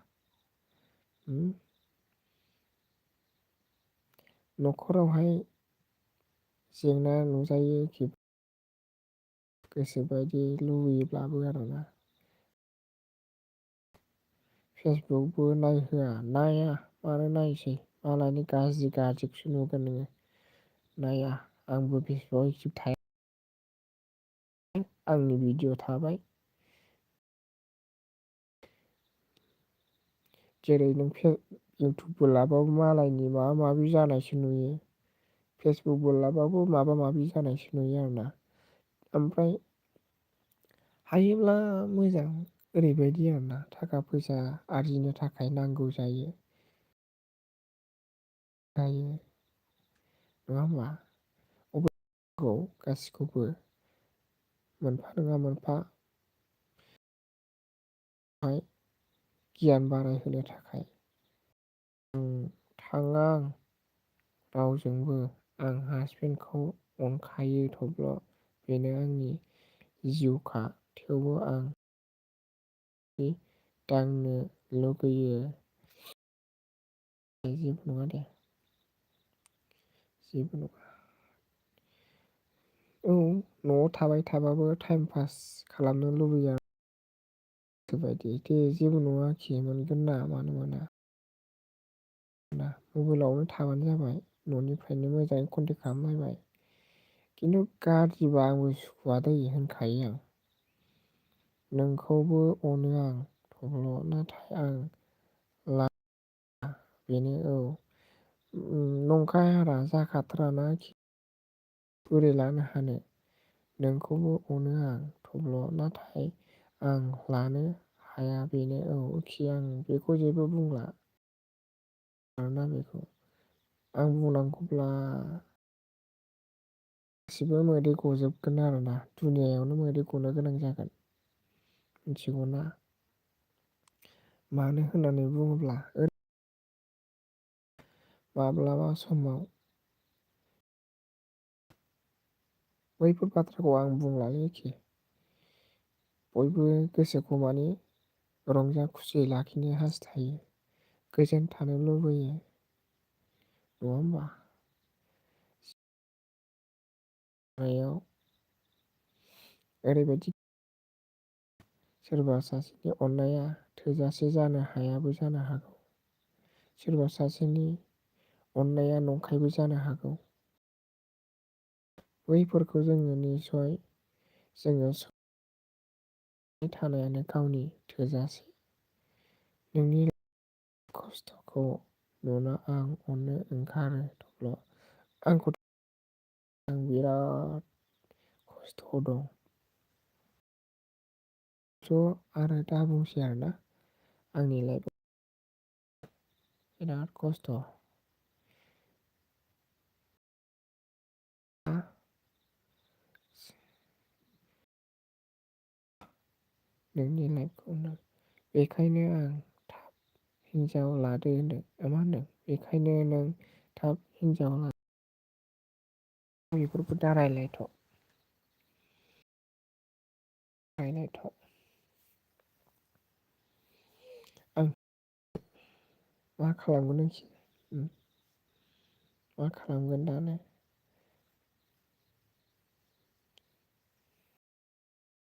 न'खरावहाय जेंना नुजायो गोसोबायदि लुबैयोब्लाबो आरोना फेसबुकबो नायहोआ नाया मानो नायसै मालायनि गाज्रिखौसो नुगोन नोङो नाया आंबो फेसबुकआव एक्टिभ थाया आंनि भिडिअ थाबाय जेरै नों इउटुबबो लाबाबो मालायनि माबा माबि जानायसो नुयो फेसबुकबो लाबाबो माबा माबि जानायसो नुयो आरोना ओमफ्राय हायोब्ला मोजां ओरैबायदि आरोना थाखा फैसा आरजिनो थाखाय नांगौ जायो नङा होमबा गासिखौबो मोनफा नङा मोनफा गियान बारायहोनो थाखाय थाङा रावजोंबो आं हासबेन्डखौ अनखायो थब्ल' बेनो आंनि जिउखा थेवबो आं दांनो लुगैयो जेबो नङा दे जेबो नङा औ न'आव थाबाय थाबाबो टाइम पास खालामनो लुबैयो आं गोसोबायदि दे जेबो नङा आरोखि मोनगोन ना मानो मोना मबाइलावनो थाबानो जाबाय न'निफ्रायनो मोजाङै कन्टेक्ट खालामलायबाय खिन्थु गाज्रिबा आंबो सुखुवा दै होनखायो आं नोंखौबो अनो आं थब्ल' नाथाय आं बेनो औ नंखाय हारा जाखाथाराना बोरै लानो हानो नोंखौबो अनो आं थब्ल' नाथाय आं लानो हाया बेनो आं बेखौ जेबो बुंला आरोना बेखौ आं बुंनांगौब्ला गासिबो मोदै गजोबगोन आरोना दुनियायावनो मोदै गनो गोनां जागोन मिथिगौना मानो होननानै बुङोब्ला माब्लाबा समाव बैफोर बाथ्राखौ आं बुंलालै एखे बयबो गोसोखौ माने रंजा खुसियै लाखिनो हास्थायो, गोजोन थानो लुबैयो, नङा होमबा? याव ओरैबायदि सोरबा सासेनि अननाया थोजासे जानो हायाबो जानो हागौ। सोरबा सासेनि अननाया नंखायबो जानो हागौ। बैफोरखौ जोङो निसय जोङो थानायानो गावनि थोजासे। नोंनि खस्थ'खौ नुना आं अननो ओंखारो थब्ल'। आं बिराद खस्थ'आव दं। ज' आरो दा बुंसै आरोना आंनि लाइफआव बिराद खस्थ'। नोंनि लाइफखौनो बेखायनो आं थाब हिनजाव लादो होनदों मा होनदों? बेखायनो नों थाब हिनजाव ला बेफोरखौ दा रायलायथ'। आं मा खालामगोन नोंसो मा खालामगोन दानो?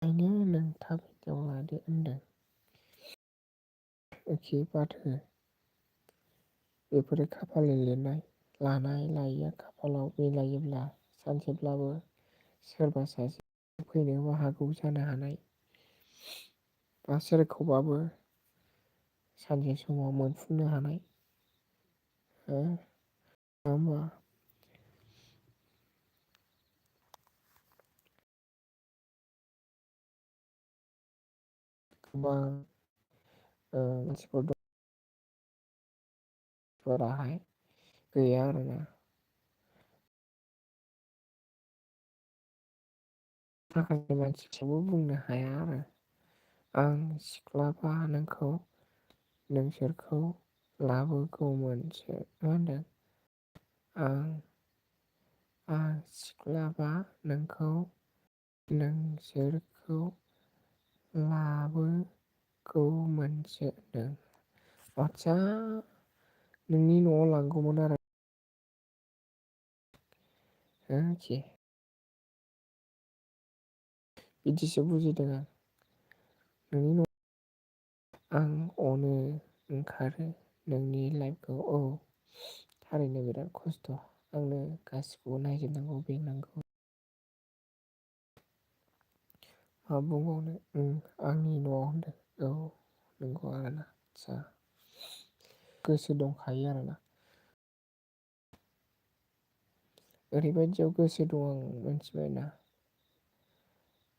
ओंखायनो नों थाब हिनजाव लादो होनदों। एखे बाद हो। बेफोरो खाफालनि लिरनाय। लानाय लायैया खाफालाव मिलायोब्ला सानसेब्लाबो सोरबा सासे फैनोबो हागौ जानो हानाय। बा सोरखौबाबो सानसे समाव मोनफुंनो हानाय। हो? नङा होमबा? गोबां मानसिफोर दं। फोराहाय गैया आरोना। माखासे मानसिखौबो बुंनो हाया आरो। आं सिख्लाबा नोंखौ नोंसोरखौ लाबोगौमोनसो। मा होनदों? आं सिख्लाबा नोंखौ नोंसोरखौ लाबोगौमोनसो होनदों। आतसा नोंनि न'आव लांगौमोन आरो। अके बिदिसो बुजिदों आं। नोंनि न' आं अनो ओंखारो नोंनि लाइफखौ औ। थारैनो बिराद खस्थ'। आंनो गासिखौबो नायजोबनांगौ बेंनांगौ। मा बुंबावनो आंनि न'आव होनदों औ नंगौ आरोना आदसा गोसो दंखायो आरोना। ओरैबायदियाव गोसो दं आं मिथिबायना।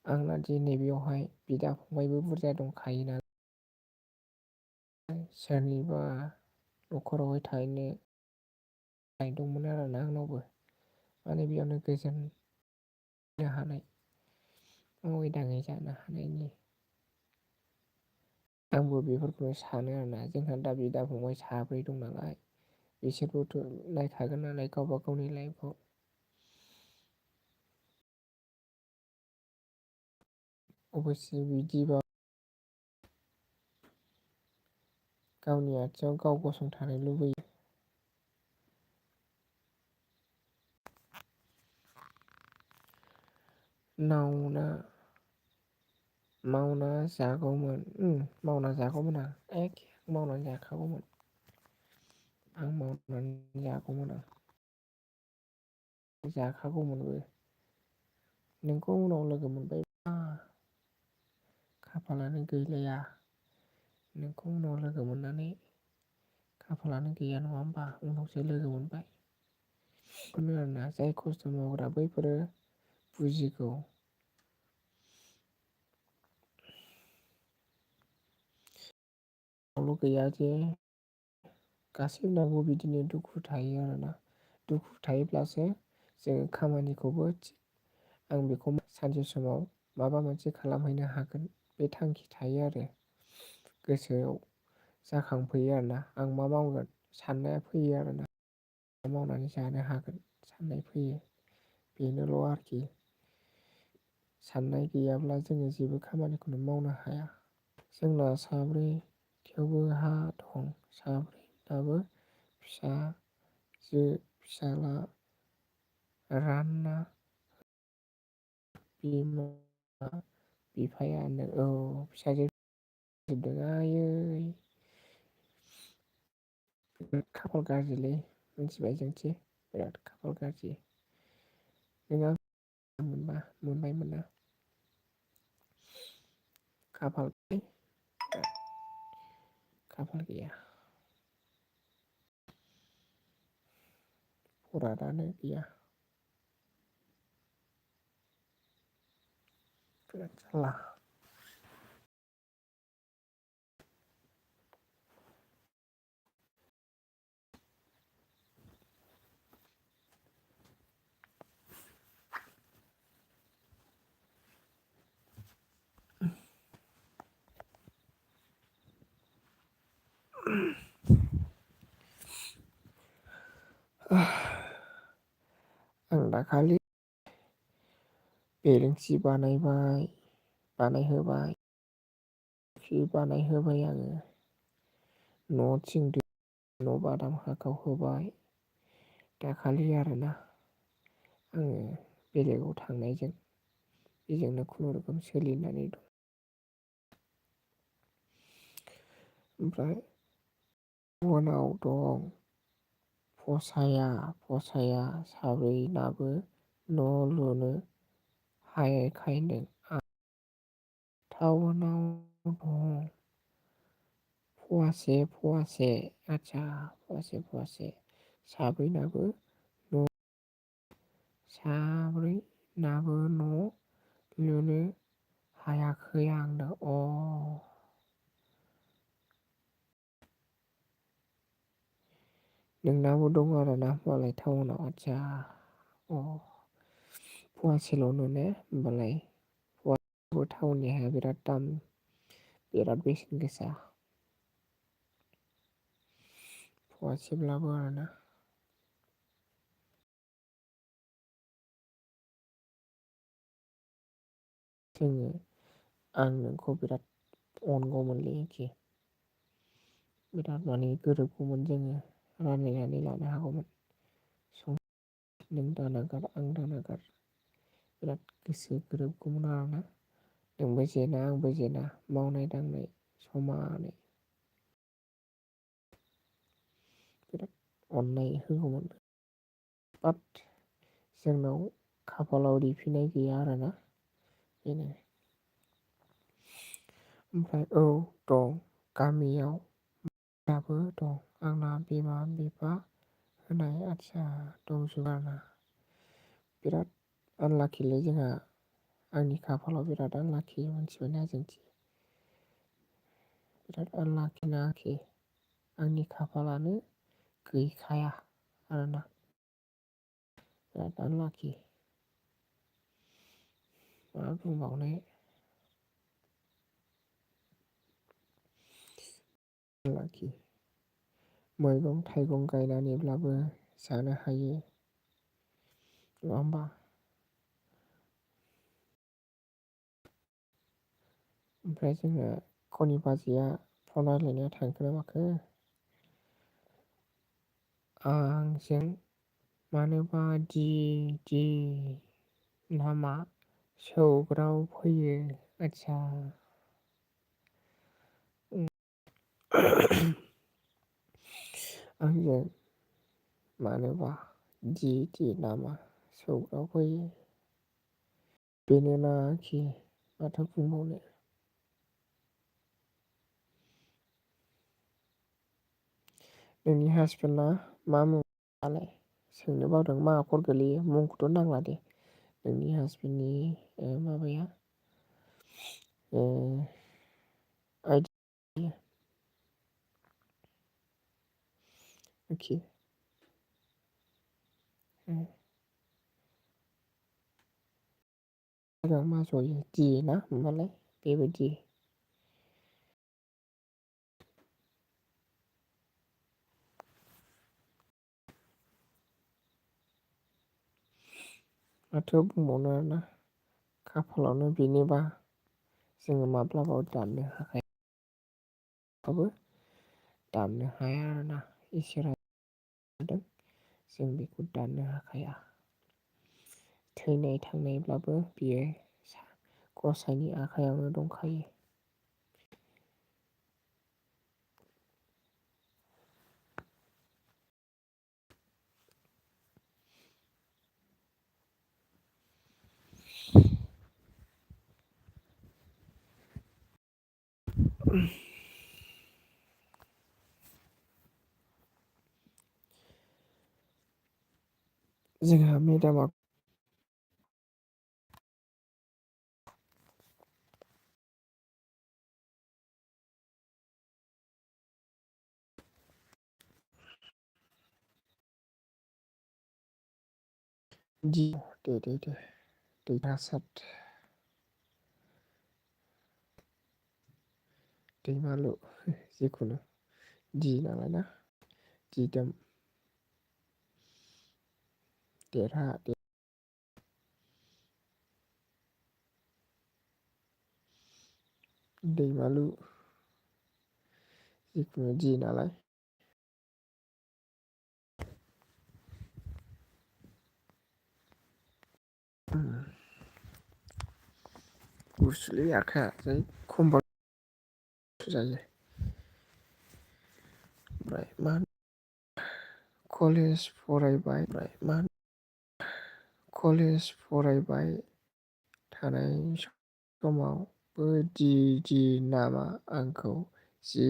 आंना दि नैबेयावहाय बिदा फंबायबो बुरजा दंखायो नालाय। सोरनिबा न'खरावहाय थाहैनो दंमोन आरोना आंनावबो माने बेयावनो गोजोन हानाय मावै दाङै जानो हानायनि। आंबो बेफोरखौनो सानो आरोना जोंहा दा बिदा फंबाय साब्रै दं नालाय। बिसोरबोथ' नायखागोन नालाय गावबा गावनि लाइफआव। अबयसे बिदिबा गावनि आथिङाव गाव गसंथानो लुबैयो। मावना जागौमोन मावना जागौमोन आं एखे मावनानै जाखागौमोन। आं मावनानै जागौमोन आं। जाखागौमोनबो। नोंखौ उनाव लोगो मोनबायबा खाफालानो गैलाया नोंखौ उनाव लोगो मोननानै खाफालानो गैया नङा होमबा उनावसो लोगो मोनबाय। आरोना जाय खस्थ' मावग्रा बैफोरो बुजिगौ। गैया जे गासैनावबो बिदिनो दुखु थायो आरोना। दुखु थायोब्लासो जोङो खामानिखौबो आं बेखौ सानसे समाव माबा मोनसे खालामहैनो हागोन बे थांखि थायो आरो। गोसोआव जाखांफैयो आरोना आं मा मावगोन साननाया फैयो आरोना। मावनानै जानो हागोन साननाय फैयो। बेनोल' आरोखि। साननाय गैयाब्ला जोङो जेबो खामानिखौनो मावनो हाया। जोंना साब्रै थेवबो हा दं साब्रैब्लाबो फिसाला रानना बिमा बिफायानो फिसाजो जोबदों आयै बिराद खाफाल गाज्रिलै मिथिबाय जोंथि बिराद खाफाल गाज्रि। नों आं मोनबायमोनना खाफाल गैया। बरादानो गैया। बिराद जारला। आं दाखालि बेरेंसि बानायहोबाय आङो न' थिं न' बादाम हाखावहोबाय दाखालि आरोना आङो बेलेगाव थांनायजों बेजोंनो खुनुरुखुम सोलिनानै दं। ओमफ्राय उनाव दं फसाया साब्रैनाबो न' लुनो हायखायनो टाउनाव दं फवासे साब्रैनाबो न' लुनो हायाखै आंनो नोंनाबो दं आरोना मालाय टाउनाव आदसा फवासेल'नो ने होमबालाय टाउननि हाया बिराद दाम बिराद बेसेन गोसा फवासेब्लाबो आरोना आं नोंखौ बिराद अनगौमोनलै बिराद माने गोरोबगौमोन जोङो रानलायनानै लानो हागौमोन नों दानागार आं दानागार बिराद गोसो गोरोबगौमोन आरोना नोंबो जेना आंबो जेना मावनाय दांनाय समानै बिराद अननाय होगौमोन बाट जोंनाव खाफालाव लिरफिननाय गैया आरोना बेनो ओमफ्राय दं गामियाव दाबो दं आंना बिमा बिफा होनाय आदसा दंजोबो आरोना बिराद आनलाकिलै जोंहा आंनि खाफालाव बिराद आनलाकि मिथिबायना जोंथि बिराद आनलाखि आरोखि आंनि खाफालानो गैखाया आरोना बिराद आनलाखि मा बुंबावनो आनलाखि मैगं थाइगं गायनानैब्लाबो जानो हायो नङा होमबा ओमफ्राय जोङो खनि बाजैया फन रायलायनाया थांखोना माखो आंजों मानोबा नामा सौग्राव फैयो आदसा आंजों मानोबा नामा सौग्राव फैयो बेनोना आरोखि माथो बुंबावनो नोंनि हासबेन्डआ मा मुं आलाय सोंनो बावदों मा आखर गोलैयो मुंखौथ' नांला दे नोंनि हासबेन्डनि माबाया आइडि अके मा जयो ना होमबालाय बेबायदि माथो बुंबावनो आरोना खाफालावनो बेनोबा जोङो माब्लाबाबो दाननो हाखायाबाबो दाननो हाया आरोना इसोरा दों जों बेखौ दाननो हाखाया। थैनाय थांनायब्लाबो बियो गसाइनि आखायावनो दंखायो। जोंहा मेदामा दे दैमासार दैमालु जिखुनु दि नालाय ना दिदोम देरहा दैमालु जिखुनु दि नालाय गुसुलै आखाया जै खमबल जायो। ओमफ्राय मा कलेज फरायबाय ओमफ्राय मा कलेज फरायबाय थानाय समावबो दि नामा आंखौ जि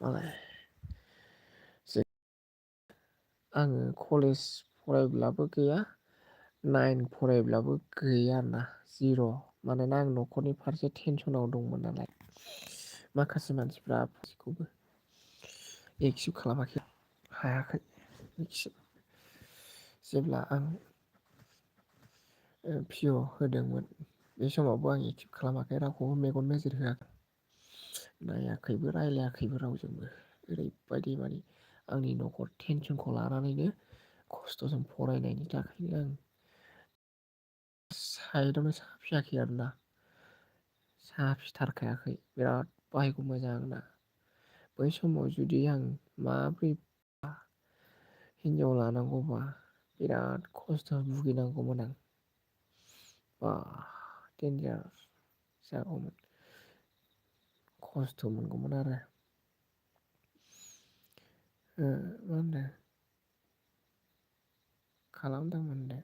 मालाय आङो कलेज फरायब्लाबो गैया 9 फरायब्लाबो गैया आरोना 0 मानोना आं न'खरनि फारसे टेनसनाव दंमोन नालाय माखासे मानसिफ्रा गासिखौबो एक्सेप्ट खालामाखै हायाखै जेब्ला आं पिअ होदोंमोन बे समावबो आं एक्सेप्ट खालामाखै रावखौबो मेगन नोजोर होआखै नायाखैबो रायलायाखैबो रावजोंबो ओरैबायदि माने आंनि न'खर टेनसनखौ लानानैनो खस्थ'जों फरायनायनि थाखायनो आं साइडआवनो साफियाखै आरोना साफिथारखायाखै बिराद बाहायगौ मोजां आंना बै समाव जुदि आं माब्रै हिनजाव लानांगौबा बिराद खस्थ' भुगिनांगौमोन आं बा देन्जार जागौमोन खस्थ' मोनगौमोन आरो मा होनो खालामदोंमोन दे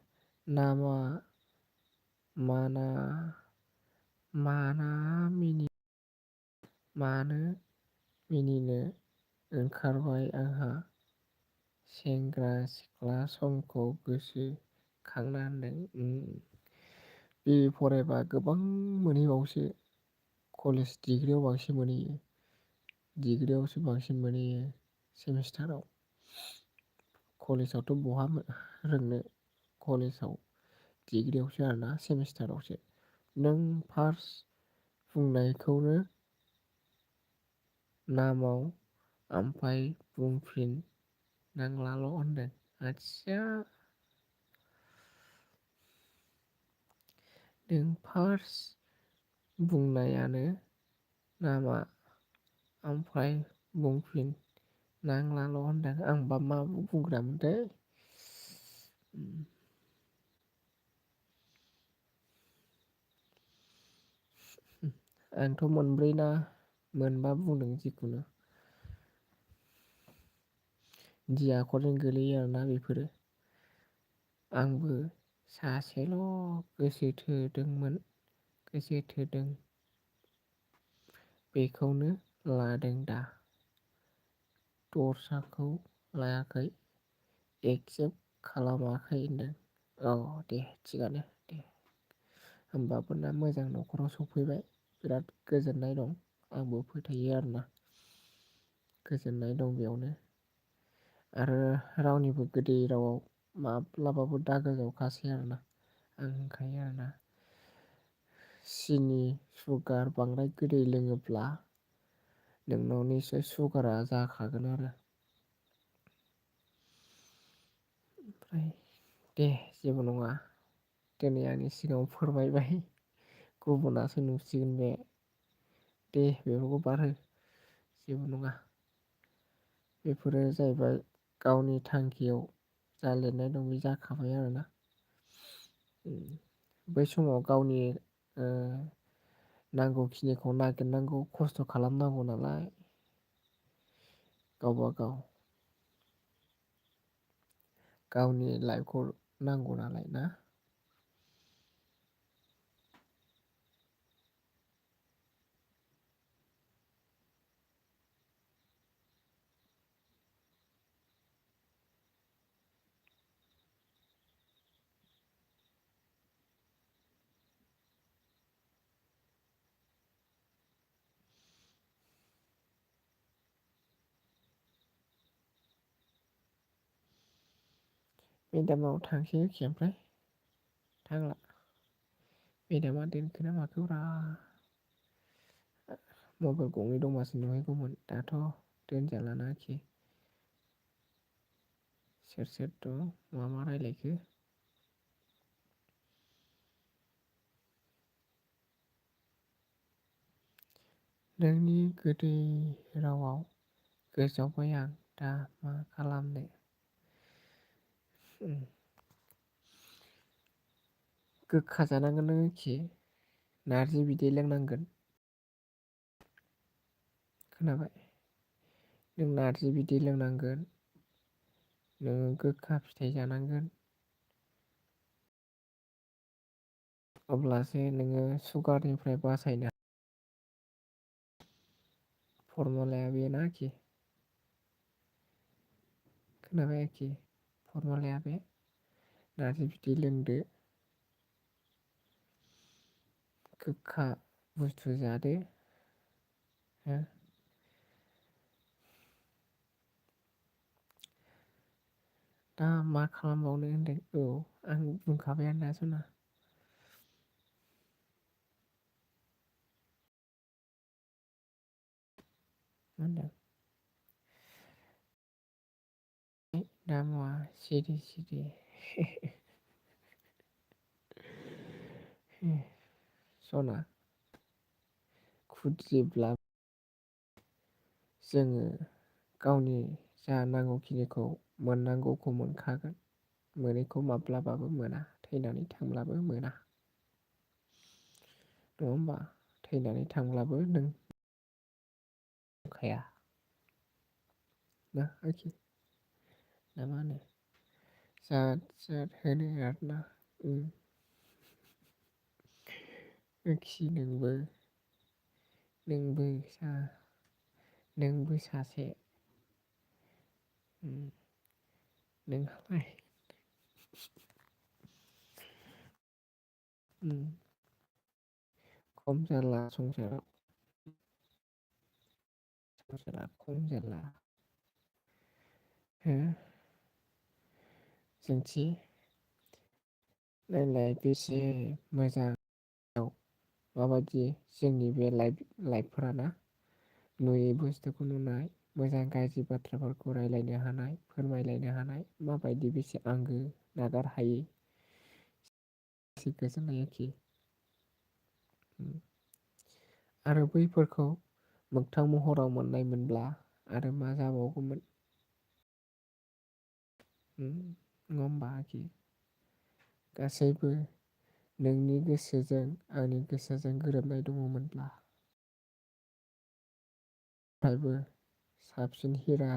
नामा माना मानो मिनिनो ओंखारबाय आंहा सेंग्रा सिख्ला समखौ गोसोखांना होनदों बे फरायबा गोबां मोनहैबावसो कलेज डिग्रियाव बांसिन मोनहैयो डिग्रियावसो बांसिन मोनहैयो सेमिस्टाराव कलेजावथ' बहा रोंनो कलेजाव डिग्रियावसो आरोना सेमिस्टारावसो नों फार्स्ट बुंनायखौनो नामाव ओमफाय बुंफिन नांलाल' होनदों आथिया नों फार्स्ट बुंनायानो नामा ओमफ्राय बुंफिन नांलाल' होनदों आंबा मा बुंग्रामोनथाय आंथ' मोनब्रै ना मोनबा बुंदों जिखुनु दि आखरजों गोलैयो आरोना बेफोरो आंबो सासेल' गोसो थोदों बेखौनो लादों दा दस्राखौ लायाखै एक्सेप्ट खालामाखै होनदों औ दे थिगानो दे होमबाबो ना मोजां न'खराव सफैबाय बिराद गोजोननाय दं आंबो फोथायो आरोना गोजोननाय दं बेयावनो आरो रावनिबो गोदै रावाव माब्लाबाबो दा गोजावखासै आरोना आं होनखायो आरोना सिनि सुगार बांद्राय गोदै लोङोब्ला नोंनाव निसय सुगारा जाखागोन आरो ओमफ्राय दे जेबो नङा दिनै आंनि सिगाङाव फोरमायबाय गुबुनासो नुसिगोन बे दे बेफोरखौ बारहो जेबो नङा बेफोरो जाहैबाय गावनि थांखियाव जा लिरनाय दं बे जाखाबाय आरोना बै समाव गावनि नांगौखिनिखौ नागिरनांगौ खस्थ' खालामनांगौ नालाय गावबागाव गावनि लाइफखौ नांगौ नालाय ना मेदामाव थांसै एखे ओमफ्राय थांला मेदामा दोनखो ना माखोब्रा मबाइल गंनै दंबासो नुहैगौमोन दाथ' दोनजालाना आरोखि सोर सोर दं मा मा रायलायखो नोंनि गोदै रावाव गोजोनबाय आं दा मा खालामनो गोखा जानांगोन नों एखे नारजि बिदै लोंनांगोन खोनाबाय नों नारजि बिदै लोंनांगोन नोङो गोखा फिथाइ जानांगोन अब्लासो नोङो सुगारनिफ्राय बासायनो फरमुलाया बेनो आरोखि खोनाबाय आरोखि फरमुलाया बे नारजि बिदै लोंदो गोखा बुस्थु जादो हो दा मा खालामबावनो होनदों औ आं बुंखाबायानो दास'ना मा होनदों दा मावा सिरि सिरि सना खुद्रिब्ला जोङो गावनि जा नांगौखिनिखौ मोननांगौखौ मोनखागोन मोनैखौ माब्लाबाबो मोना थैनानै थांब्लाबो मोना नङा होमबा थैनानै थांब्लाबो नों खाया ना आरोखि ना मा होनो जाद जाद होनो आरोना आरोखि नोंबो सासे नोंहालाय खम जाला संसाराव खम जाला हो जोंथि नायलाय बेसे मोजां माबायदि जोंनि बे लाइफफोराना नुयै बुस्थुखौ नुनाय मोजां गाज्रि बाथ्राफोरखौ रायलायनो हानाय फोरमायलायनो हानाय माबायदि बेसे आंगो नागार हायै एसे गोजोननाय आरोखि आरो बैफोरखौ मोगथां महराव मोननाय मोनब्ला आरो मा जाबावगौमोन नङा होमबा आरोखि गासैबो नोंनि गोसोजों आंनि गोसोजों गोरोबनाय दङमोनब्ला फ्रायबो साबसिन हिरा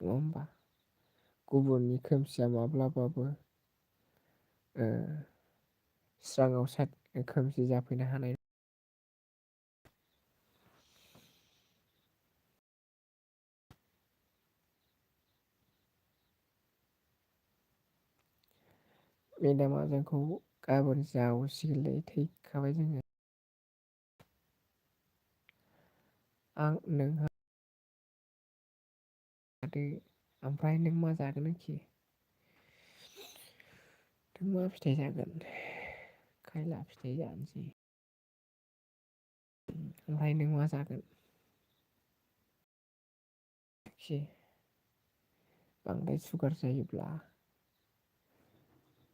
नङा होमबा गुबुननि खोमसिया माब्लाबाबो स्राङाव खोमसि जाफैनो हानाय मेदामा जोंखौ गाबोन जावसिगोनलै थैखाबाय जोङो आं नोंहा जादो ओमफ्राय नों मा जागोन आरोखि नों मा फिथाइ जागोन खायला फिथाइ जानोसै ओमफ्राय नों मा जागोन बांद्राय सुगार जायोब्ला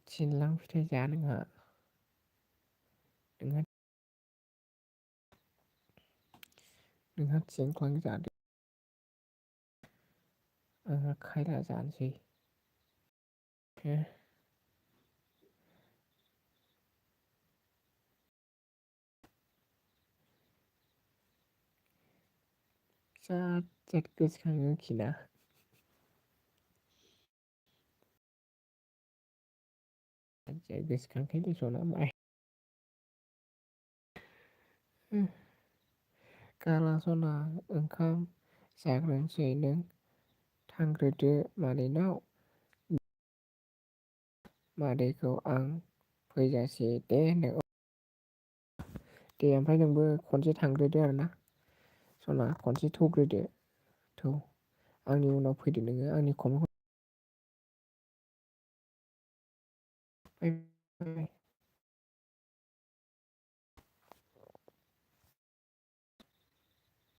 थिनलां फिथाइ जा नोंहा थिंख्लां जादो आंहा खायला जानोसै जा गोसोखाङो खिना गोसोखांथाय सना माय गाला सना ओंखाम जाग्रोनोसै नों थांग्रोदो मादैनाव मादैखौ आं फैजासे दे होनो दे ओमफ्राय नोंबो खनसे थांग्रोदो आरोना सना खनसे थौग्रोदो थौ आंनि उनाव फैदो नोङो आंनि खम